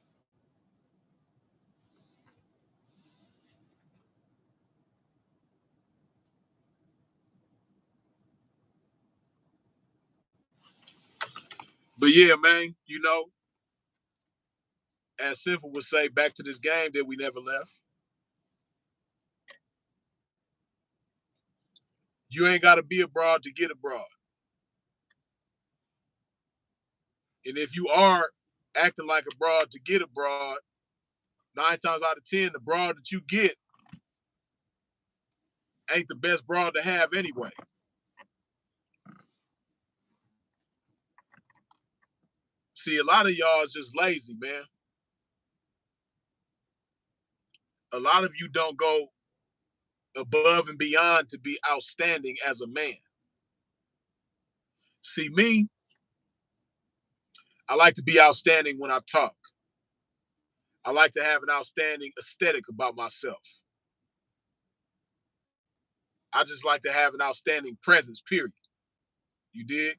But yeah, man, you know, as Simple would say, back to this game that we never left. You ain't got to be abroad to get abroad. And if you are acting like a broad to get abroad, 9 times out of 10, the broad that you get ain't the best broad to have anyway. See, a lot of y'all is just lazy, man. A lot of you don't go above and beyond to be outstanding as a man. See, me, I like to be outstanding when I talk. I like to have an outstanding aesthetic about myself. I just like to have an outstanding presence, period. You dig?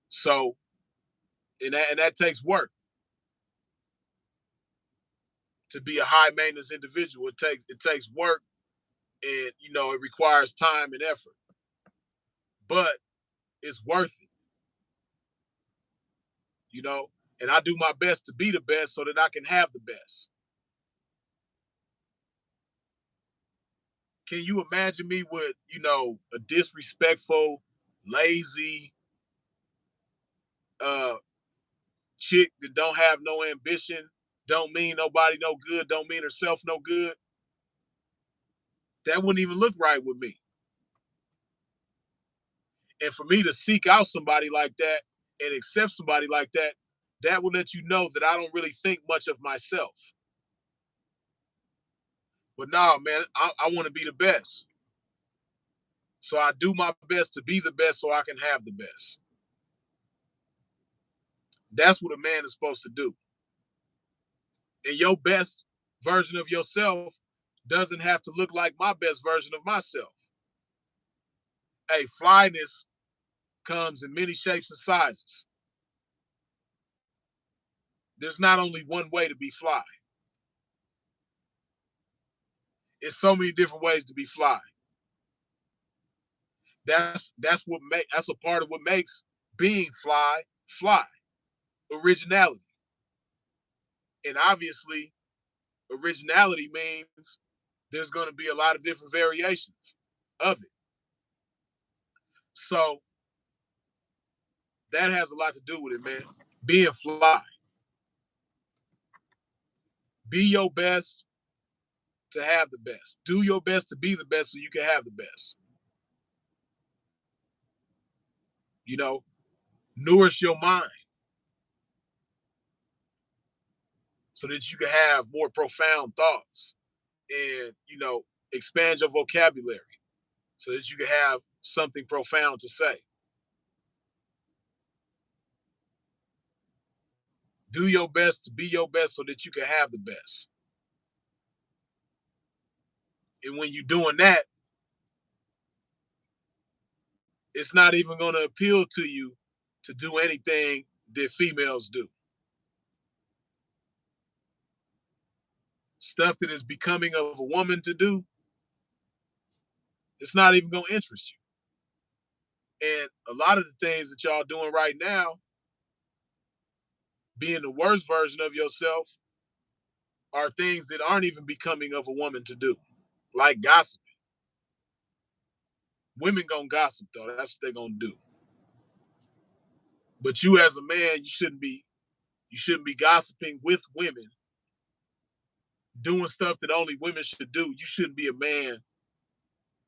So, and that takes work to be a high maintenance individual. It takes work, and you know it requires time and effort, but it's worth it. You know, and I do my best to be the best so that I can have the best. Can you imagine me with, you know, a disrespectful, lazy uh chick that don't have no ambition, don't mean nobody no good, don't mean herself no good? That wouldn't even look right with me. And for me to seek out somebody like that and accept somebody like that, that will let you know that I don't really think much of myself. But nah, man, I want to be the best. So I do my best to be the best so I can have the best. That's what a man is supposed to do. And your best version of yourself doesn't have to look like my best version of myself. Hey, flyness comes in many shapes and sizes. There's not only one way to be fly. It's so many different ways to be fly. That's a part of what makes being fly fly. Originality. And obviously, originality means there's going to be a lot of different variations of it. So that has a lot to do with it, man. Being fly. Be your best to have the best. Do your best to be the best so you can have the best. You know, nourish your mind so that you can have more profound thoughts and, you know, expand your vocabulary so that you can have something profound to say. Do your best to be your best so that you can have the best. And when you're doing that, it's not even going to appeal to you to do anything that females do. Stuff that is becoming of a woman to do, it's not even going to interest you. And a lot of the things that y'all doing right now, being the worst version of yourself, are things that aren't even becoming of a woman to do, like gossip. Women gonna gossip though. That's what they're gonna do. But you as a man, you shouldn't be gossiping with women, doing stuff that only women should do. You shouldn't be a man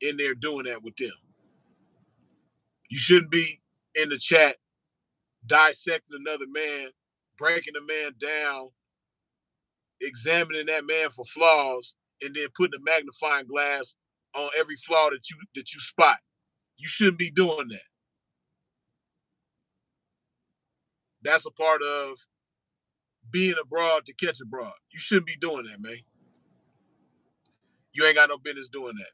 in there doing that with them. You shouldn't be in the chat dissecting another man, breaking a man down, examining that man for flaws, and then putting a magnifying glass on every flaw that you spot. You shouldn't be doing that. That's a part of being abroad to catch abroad. You shouldn't be doing that, man. You ain't got no business doing that.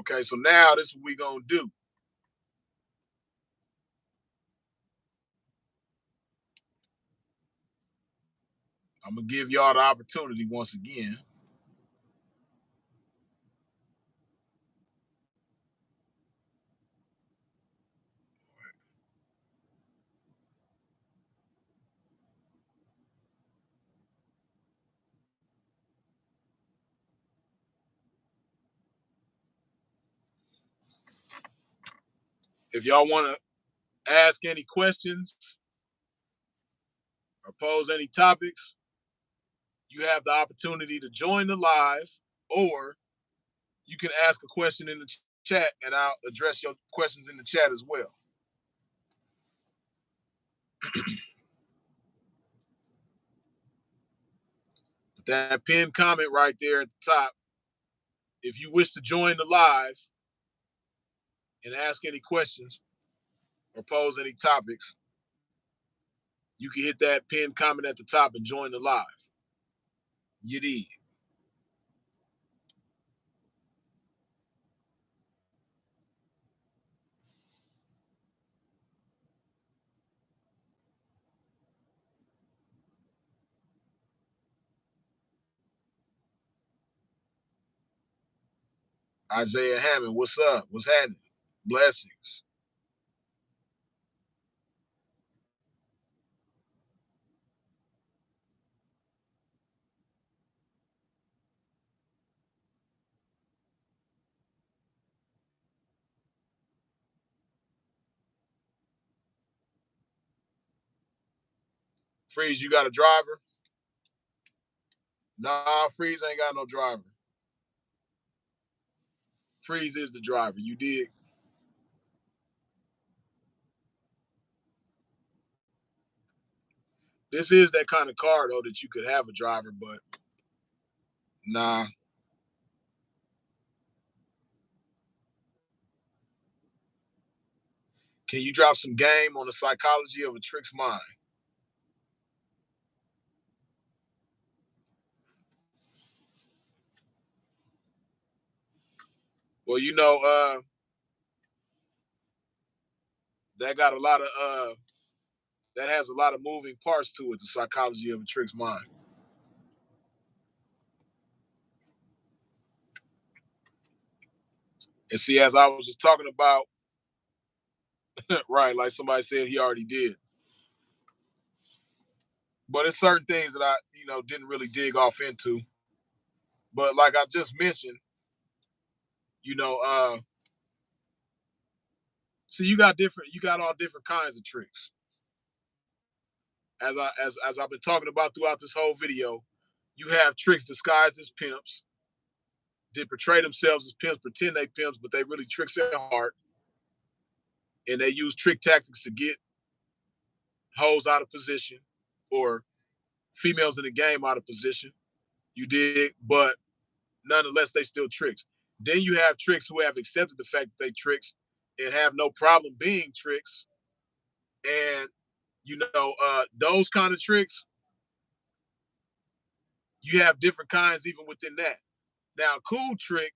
Okay, so now this is what we gonna do. I'm gonna give y'all the opportunity once again. If y'all want to ask any questions or pose any topics, you have the opportunity to join the live, or you can ask a question in the chat and I'll address your questions in the chat as well. That pinned comment right there at the top. If you wish to join the live and ask any questions or pose any topics, you can hit that pinned comment at the top and join the live. You did. Isaiah Hammond, what's up? What's happening? Blessings. Freeze, you got a driver? Nah, Freeze ain't got no driver. Freeze is the driver. You dig? This is that kind of car, though, that you could have a driver, but nah. Can you drop some game on the psychology of a trick's mind? Well, that got a lot of that has a lot of moving parts to it, the psychology of a trick's mind. And see, as I was just talking about, right, like somebody said he already did. But it's certain things that I, didn't really dig off into. But like I just mentioned, you know, uh, see, you got all different kinds of tricks. As I've been talking about throughout this whole video, you have tricks disguised as pimps, that portray themselves as pimps, pretend they pimps, but they really tricks at heart, and they use trick tactics to get hoes out of position or females in the game out of position. You dig? But nonetheless, they still tricks. Then you have tricks who have accepted the fact that they tricks and have no problem being tricks. And those kind of tricks, you have different kinds even within that. Now, a cool trick,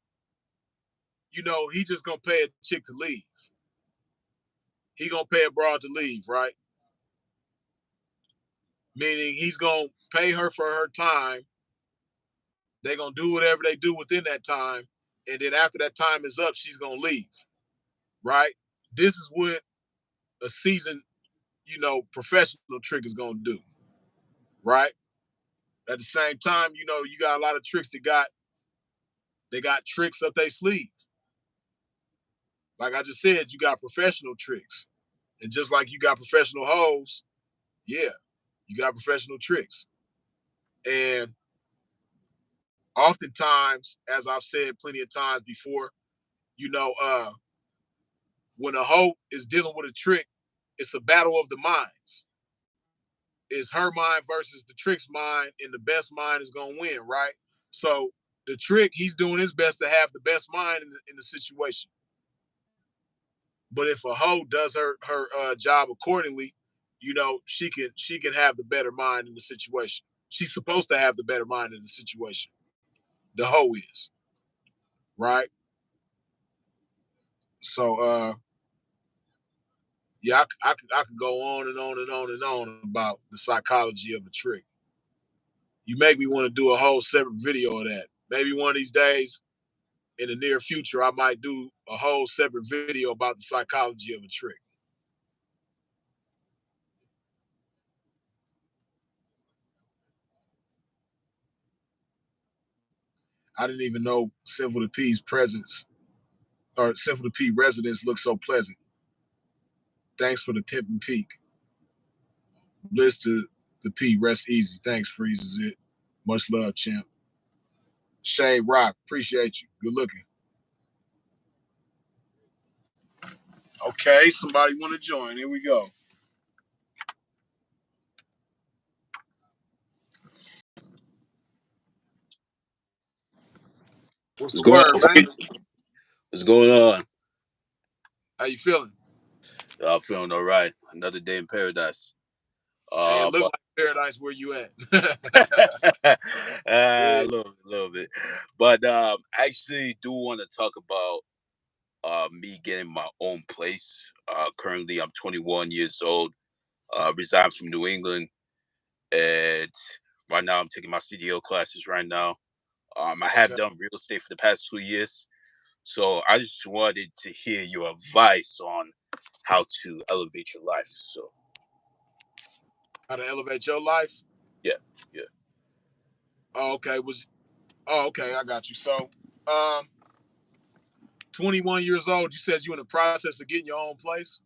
he just gonna pay a chick to leave. He gonna pay a broad to leave, right? Meaning he's gonna pay her for her time. They're gonna do whatever they do within that time, and then after that time is up, she's gonna leave, right? This is what a seasoned, professional trick is gonna do, right? At the same time, you got a lot of tricks they got tricks up their sleeve. Like I just said, you got professional tricks. And just like you got professional hoes, yeah, you got professional tricks. And oftentimes, as I've said plenty of times before, you know, uh, when a hoe is dealing with a trick, it's a battle of the minds. It's her mind versus the trick's mind, and the best mind is gonna win, right? So the trick, he's doing his best to have the best mind in the situation. But if a hoe does her job accordingly, she can have the better mind in the situation. She's supposed to have the better mind in the situation. The hoe is, right? So yeah, I could go on and on and on and on about the psychology of a trick. You make me want to do a whole separate video of that. Maybe one of these days in the near future, I might do a whole separate video about the psychology of a trick. I didn't even know Simple to P's presence or Simple to P residence looked so pleasant. Thanks for the Pimp and Peak. Bliss to the P, rest easy. Thanks, freezes it. Much love, champ. Shay Rock, appreciate you. Good looking. Okay, somebody want to join. Here we go. What's What's the going word, on, man? Freeze? What's going on? How you feeling? I'm feeling all right. Another day in paradise. Hey, it look But like paradise where you at. a Yeah. little bit. But actually, do want to talk about me getting my own place. Currently, I'm 21 years old. Reside from New England, and right now I'm taking my CDO classes. Right now, I have Okay. done real estate for the past 2 years. So I just wanted to hear your advice on how to elevate your life. So How to elevate your life? yeah, yeah, Oh, okay. Okay, I got you. So, um, 21 years old, you said you in the process of getting your own place?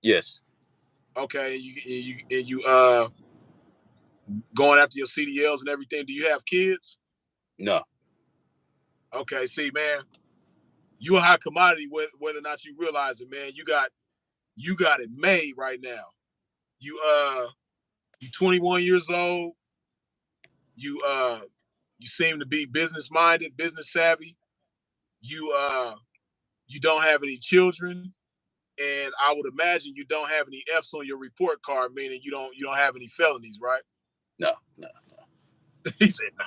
yes, Okay, and you going after your CDLs and everything. Do you have kids? no, Okay, see, man, you a high commodity whether or not you realize it, man. You got it made right now. You 21 years old. You you seem to be business minded, business savvy. You you don't have any children, and I would imagine you don't have any F's on your report card, meaning you don't have any felonies, right? no, no. He said no.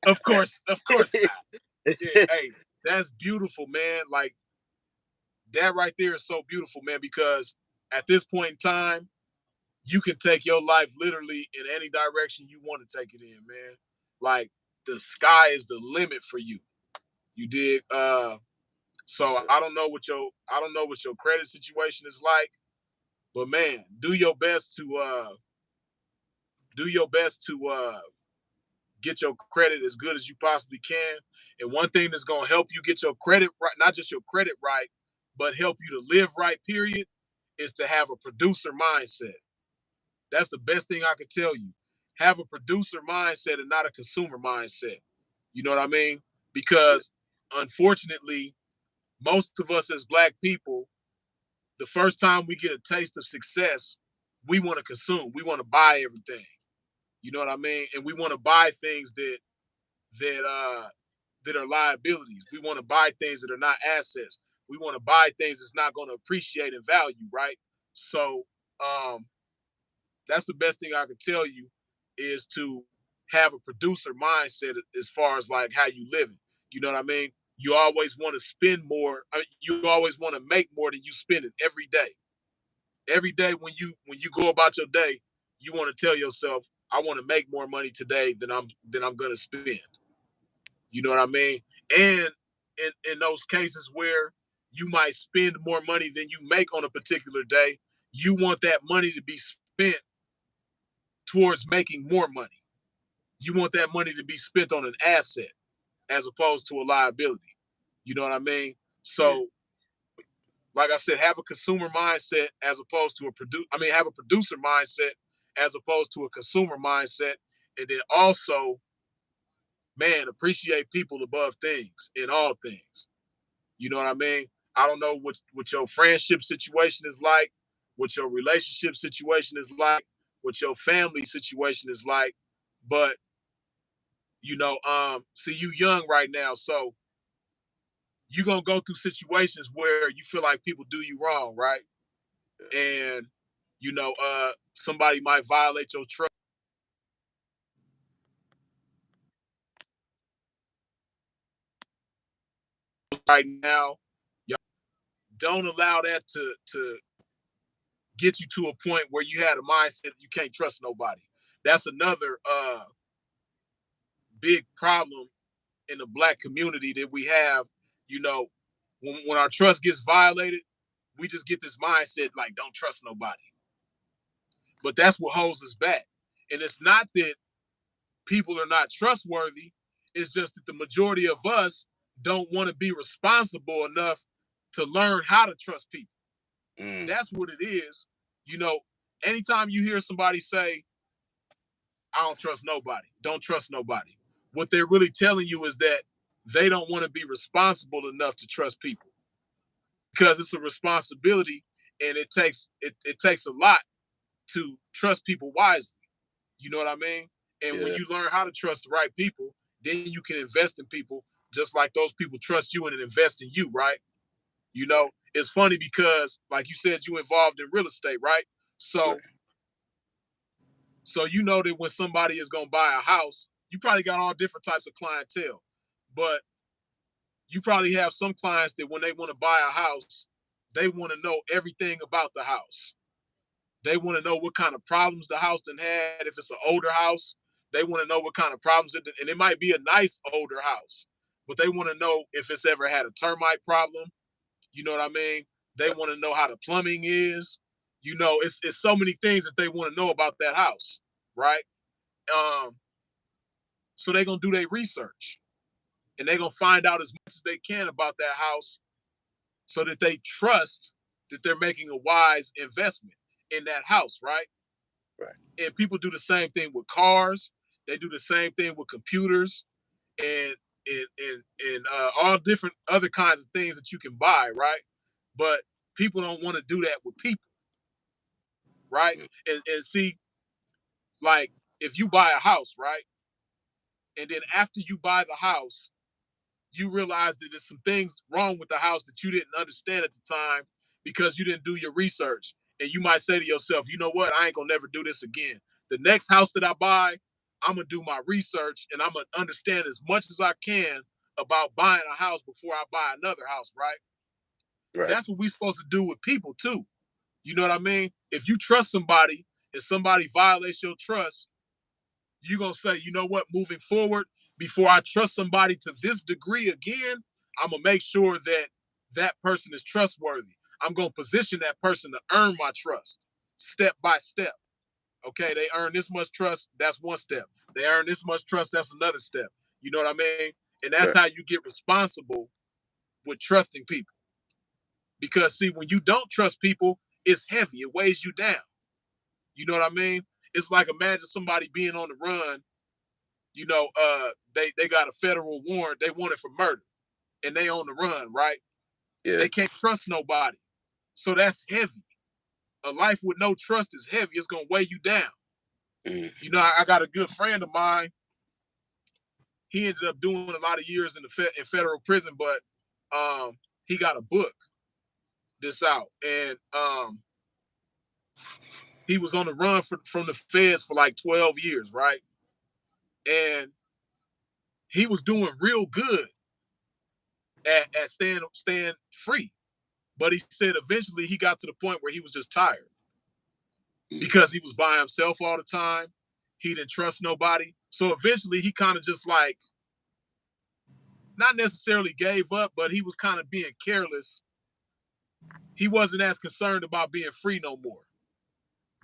Of course not. Yeah, hey, that's beautiful, man. Like that right there is so beautiful, man, because at this point in time, you can take your life literally in any direction you want to take it in, man. Like the sky is the limit for you. You dig? So Sure. I don't know what your credit situation is like, but man, do your best to get your credit as good as you possibly can. And one thing that's gonna help you get your credit right, not just your credit right, but help you to live right, period, is to have a producer mindset. That's the best thing I could tell you. Have a producer mindset and not a consumer mindset. You know what I mean? Yeah, Because unfortunately, most of us as black people, the first time we get a taste of success, we want to consume. We want to buy everything. You know what I mean? And we want to buy things that are liabilities. We want to buy things that are not assets. We want to buy things that's not going to appreciate in value, right? So um, that's the best thing I can tell you is to have a producer mindset as far as like how you live it. You know what I mean? You always want to spend more. You always want to make more than you spend it every day. Every day when you go about your day, you want to tell yourself, I want to make more money today than I'm gonna spend. You know what I mean? And in those cases where you might spend more money than you make on a particular day, you want that money to be spent towards making more money. You want that money to be spent on an asset as opposed to a liability. You know what I mean? yeah, So, like I said, have a consumer mindset as opposed to have a producer mindset as opposed to a consumer mindset. And then also, man, appreciate people above things in all things. You know what I mean? I don't know what your friendship situation is like, what your relationship situation is like, what your family situation is like, but see you young right now, so you're gonna go through situations where you feel like people do you wrong, right? And somebody might violate your trust. right now, y'all don't allow that to get you to a point where you had a mindset you can't trust nobody. That's another big problem in the black community that we have. You know, when our trust gets violated, we just get this mindset like don't trust nobody. But that's what holds us back. And it's not that people are not trustworthy. It's just that the majority of us don't want to be responsible enough to learn how to trust people. That's what it is. You know, anytime you hear somebody say, I don't trust nobody, don't trust nobody, what they're really telling you is that they don't want to be responsible enough to trust people, because it's a responsibility, and it takes a lot to trust people wisely. You know what I mean? And when you learn how to trust the right people, then you can invest in people just like those people trust you and invest in you, right? You know, it's funny because, like you said, you involved in real estate, right? So, so you know that when somebody is gonna buy a house, you probably got all different types of clientele, but you probably have some clients that when they want to buy a house, they want to know everything about the house. They want to know what kind of problems the house done had. If it's an older house, they want to know what kind of problems and it might be a nice older house, but they want to know if it's ever had a termite problem. You know what I mean? They want to know how the plumbing is. You know, it's so many things that they want to know about that house, right? Um, so they're gonna do their research and they're gonna find out as much as they can about that house so that they trust that they're making a wise investment in that house, right? Right. And people do the same thing with cars. They do the same thing with computers and all different other kinds of things that you can buy, right? But people don't want to do that with people, right? And see, like if you buy a house, right, and then after you buy the house, you realize that there's some things wrong with the house that you didn't understand at the time because you didn't do your research. And you might say to yourself, you know what? I ain't gonna never do this again. The next house that I buy, I'm gonna do my research and I'm gonna understand as much as I can about buying a house before I buy another house, right? Right. That's what we're supposed to do with people too. You know what I mean? If you trust somebody and somebody violates your trust, you're going to say, you know what, moving forward, before I trust somebody to this degree again, I'm going to make sure that that person is trustworthy. I'm going to position that person to earn my trust step by step. Okay, they earn this much trust, that's one step. They earn this much trust, that's another step. You know what I mean? And that's Right. how you get responsible with trusting people. Because, see, when you don't trust people, it's heavy, it weighs you down. You know what I mean? It's like imagine somebody being on the run. You know, they got a federal warrant. They want it for murder, and they on the run, right? Yeah. They can't trust nobody, so that's heavy. A life with no trust is heavy. It's gonna weigh you down. You know, I got a good friend of mine. He ended up doing a lot of years in in federal prison, but he got a book this out, and he was on the run from the feds for like 12 years, right? And he was doing real good at staying free. But he said eventually he got to the point where he was just tired because he was by himself all the time. He didn't trust nobody. So eventually he kind of just like, not necessarily gave up, but he was kind of being careless. He wasn't as concerned about being free no more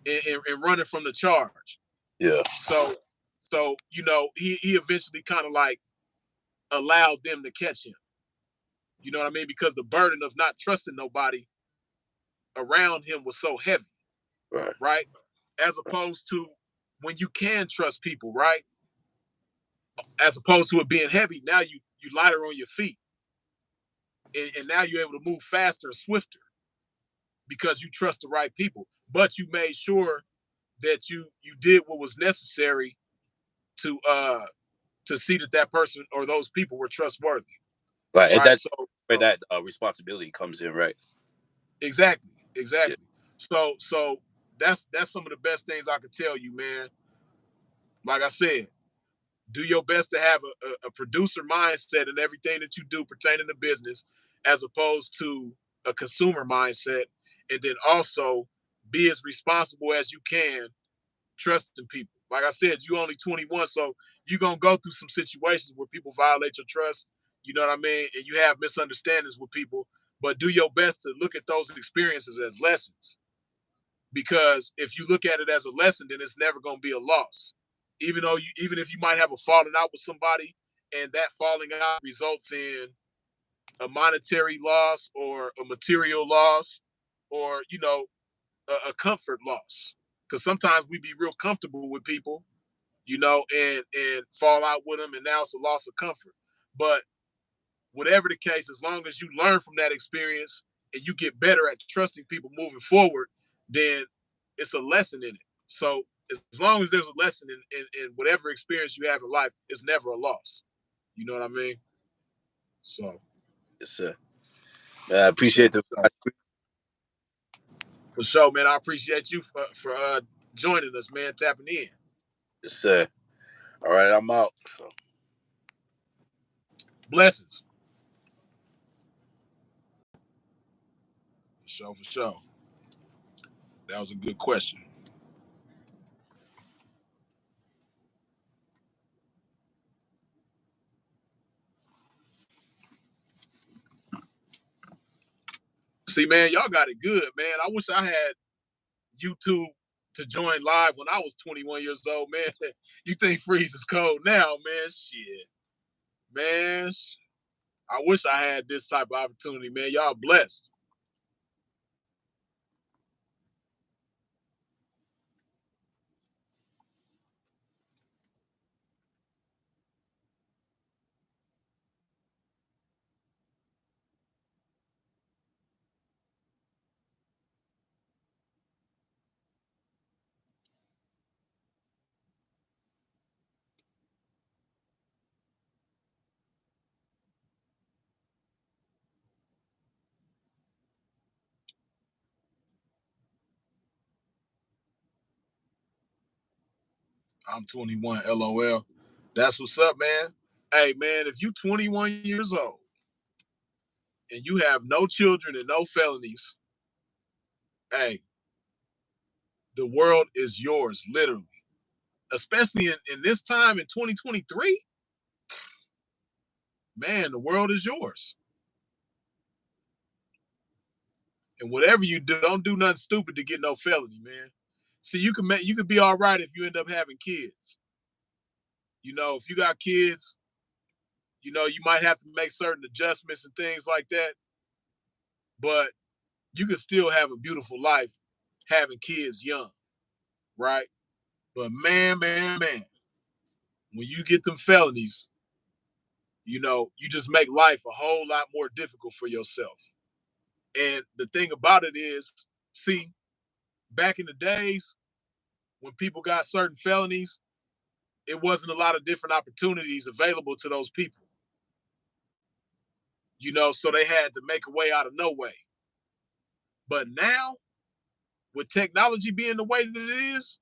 and running from the charge. Yeah. So you know, he eventually kind of like allowed them to catch him. You know what I mean? Because the burden of not trusting nobody around him was so heavy. Right. Right? As opposed to when you can trust people, right? As opposed to it being heavy, now you lighter on your feet, and now you're able to move faster and swifter because you trust the right people. But you made sure that you did what was necessary to see that that person or those people were trustworthy, Right. And right? that's So, where so that responsibility comes in, right? exactly, Yeah. exactly. So that's some of the best things I could tell you, man. Like I said, Do your best to have a producer mindset in everything that you do pertaining to business, as opposed to a consumer mindset. And then also be as responsible as you can, trusting people. Like I said, you only 21, so you're going to go through some situations where people violate your trust. You know what I mean? And you have misunderstandings with people, but do your best to look at those experiences as lessons. Because if you look at it as a lesson, then it's never going to be a loss. Even if you might have a falling out with somebody, and that falling out results in a monetary loss or a material loss, or a comfort loss. Because sometimes we be real comfortable with people, and fall out with them, and now it's a loss of comfort. But whatever the case, as long as you learn from that experience and you get better at trusting people moving forward, then it's a lesson in it. So as long as there's a lesson in whatever experience you have in life, it's never a loss. You know what I mean? So Yes, sir. I appreciate the. for sure, man. I appreciate you for joining us, man, tapping in. Yes, sir. All right, I'm out. So. Blessings. For sure. That was a good question. See, man, y'all got it good, man. I wish I had YouTube to join live when I was 21 years old, man. You think Freeze is cold now, man? Shit. Man, I wish I had this type of opportunity, man. Y'all blessed. I'm 21, LOL. That's what's up, man. Hey, man, if you 21 years old and you have no children and no felonies, hey, the world is yours, literally. Especially in this time in 2023, man, the world is yours. And whatever you do, don't do nothing stupid to get no felony, man. See, you can be all right if you end up having kids. If you got kids, you might have to make certain adjustments and things like that. But you can still have a beautiful life having kids young, right? But man, when you get them felonies, you just make life a whole lot more difficult for yourself. And the thing about it is, see, back in the days when people got certain felonies, it wasn't a lot of different opportunities available to those people. So they had to make a way out of no way. But now, with technology being the way that it is,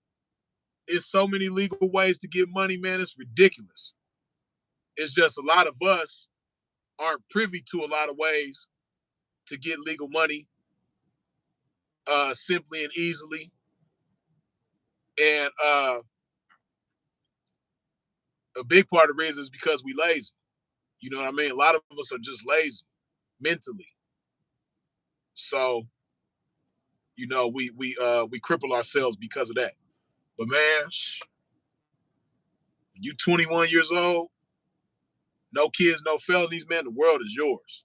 it's so many legal ways to get money, man. It's ridiculous. It's just a lot of us aren't privy to a lot of ways to get legal money simply and easily. And a big part of the reason is because we lazy. You know what I mean? A lot of us are just lazy mentally. So, we cripple ourselves because of that. But man, you 21 years old, no kids, no felonies, man, the world is yours.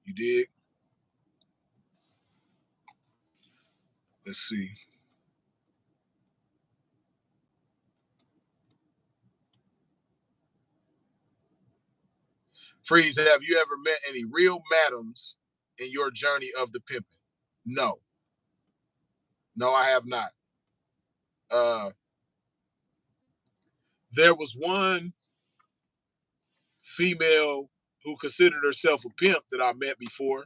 You dig? Let's see. Freeze, have you ever met any real madams in your journey of the pimping? No. No, I have not. Uh, there was one female who considered herself a pimp that I met before,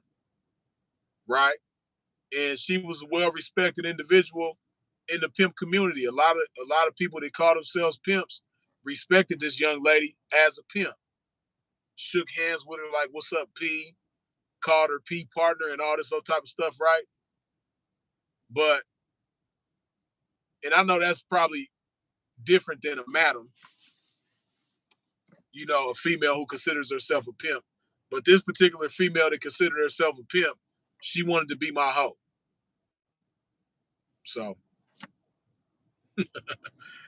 right? And she was a well-respected individual in the pimp community. A lot of people that call themselves pimps respected this young lady as a pimp. Shook hands with her like, what's up, P? Called her P partner and all this other type of stuff, right? But, and I know that's probably different than a madam, you know, a female who considers herself a pimp. But this particular female that considered herself a pimp, she wanted to be my hoe. So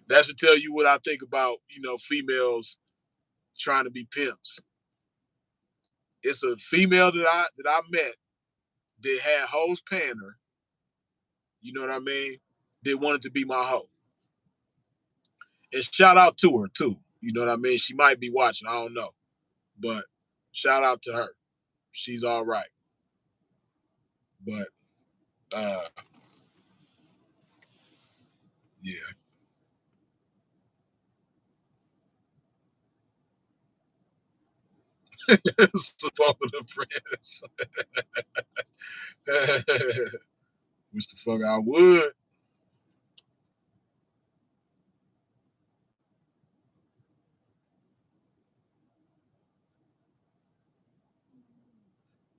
that should tell you what I think about, you know, females trying to be pimps. It's a female that I met that had hoes paying her, you know what I mean? That wanted to be my hoe. And shout out to her too. You know what I mean? She might be watching, I don't know. But shout out to her. She's all right. But uh yeah. Support the friends. Wish the fuck I would.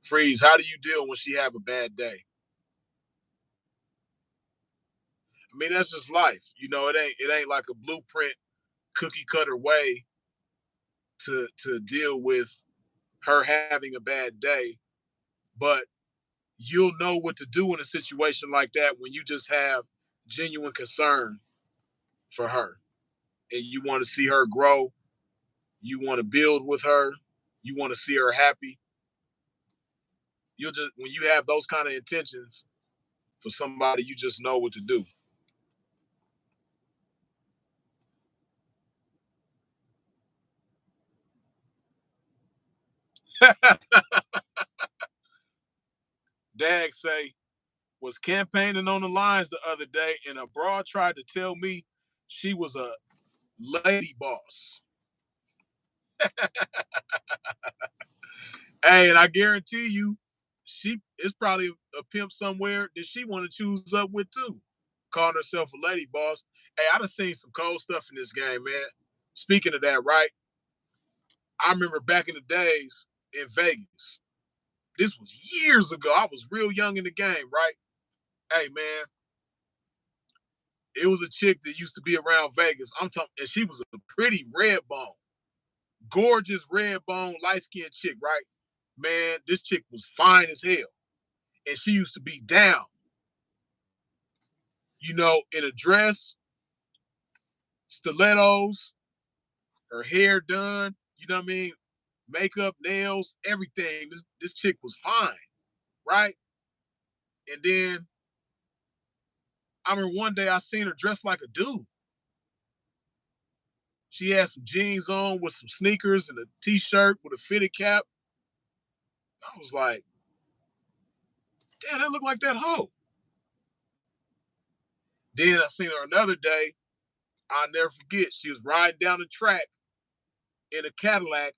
Freeze, how do you deal when she have a bad day? I mean, that's just life. You know, it ain't like a blueprint cookie cutter way to deal with her having a bad day, but you'll know what to do in a situation like that when you just have genuine concern for her and you want to see her grow, you want to build with her, you want to see her happy. You'll just, when you have those kind of intentions for somebody, you just know what to do. Dag say, was campaigning on the lines the other day and a broad tried to tell me she was a lady boss. Hey, and I guarantee you, she is probably a pimp somewhere that she want to choose up with too, calling herself a lady boss. Hey, I done seen some cold stuff in this game, man. Speaking of that, right? I remember back in the days in Vegas. This was years ago. I was real young in the game, right? Hey, man, it was a chick that used to be around Vegas. I'm talking, and she was a pretty red bone, gorgeous red bone, light skinned chick, right? Man, this chick was fine as hell, and she used to be down, you know, in a dress, stilettos, her hair done, you know what I mean? Makeup, nails, everything. This chick was fine, right? And then I remember one day I seen her dressed like a dude. She had some jeans on with some sneakers and a t-shirt with a fitted cap. I was like, damn, that looked like that hoe. Then I seen her another day. I'll never forget. She was riding down the track in a Cadillac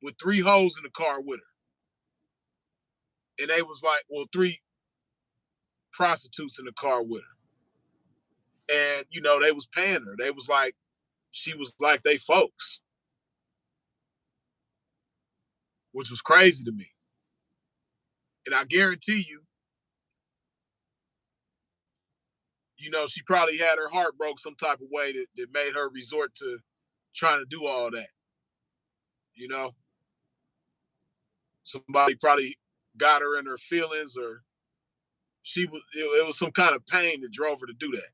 with three hoes in the car with her. And they was like, well, three prostitutes in the car with her. And, you know, they was paying her. They was like, she was like they folks, which was crazy to me. And I guarantee you, you know, she probably had her heart broke some type of way that made her resort to trying to do all that. You know, somebody probably got her in her feelings, or it was some kind of pain that drove her to do that,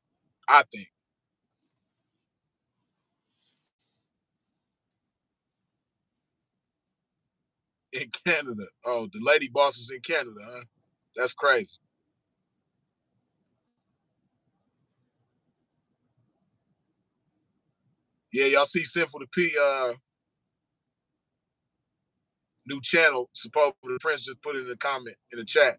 I think. In Canada. Oh, the lady boss was in Canada, huh? That's crazy. Yeah, y'all see Sinful the P new channel. Supposed the Prince just put it in the comment in the chat.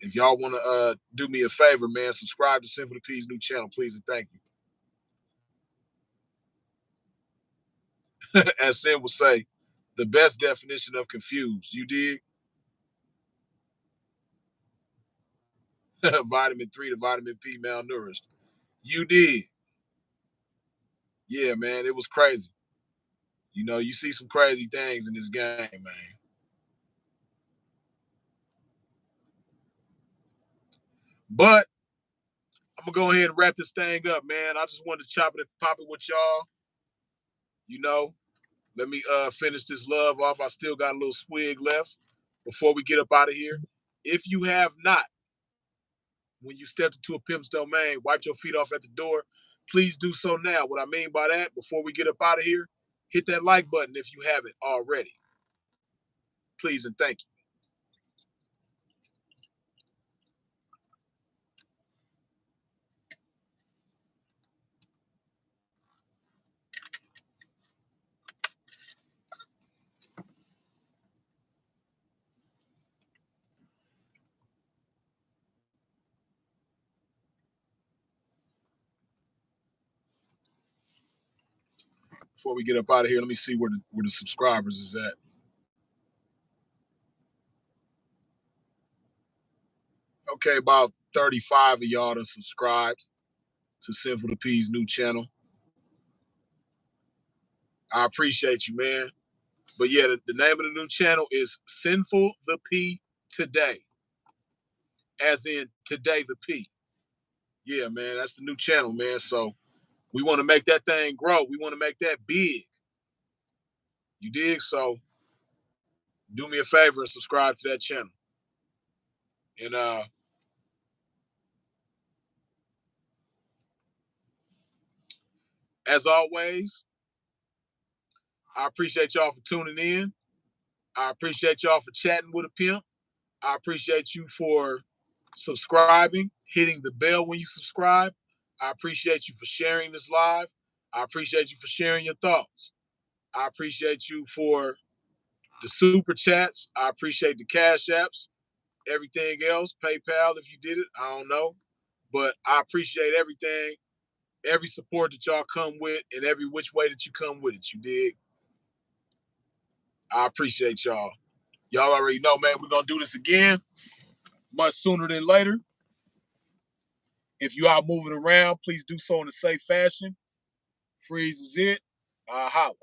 If y'all want to do me a favor, man, subscribe to Sinful the P's new channel, please and thank you. As Sin will say, the best definition of confused. You dig? Vitamin 3 to vitamin P malnourished. You did. yeah, man, it was crazy. You know, you see some crazy things in this game, man. But I'm gonna go ahead and wrap this thing up, man. I just wanted to chop it and pop it with y'all. You know, let me finish this love off. I still got a little swig left before we get up out of here. If you have not, when you stepped into a pimp's domain, wiped your feet off at the door, please do so now. What I mean by that, before we get up out of here, hit that like button if you haven't already. Please and thank you. Before we get up out of here, let me see where the subscribers is at. Okay, about 35 of y'all done subscribed to Sinful to P's new channel. I appreciate you, man. But yeah, the name of the new channel is Sinful the P Today. As in today the P. Yeah, man, that's the new channel, man. So we want to make that thing grow. We want to make that big. You dig? So do me a favor and subscribe to that channel. And as always, I appreciate y'all for tuning in. I appreciate y'all for chatting with a pimp. I appreciate you for subscribing, hitting the bell when you subscribe. I appreciate you for sharing this live. I appreciate you for sharing your thoughts. I appreciate you for the super chats. I appreciate the cash apps, everything else, PayPal if you did it. I don't know. But I appreciate everything, every support that y'all come with and every which way that you come with it. You dig? I appreciate y'all. Y'all already know, man, we're going to do this again much sooner than later. If you out moving around, please do so in a safe fashion. Freeze is it. Holla.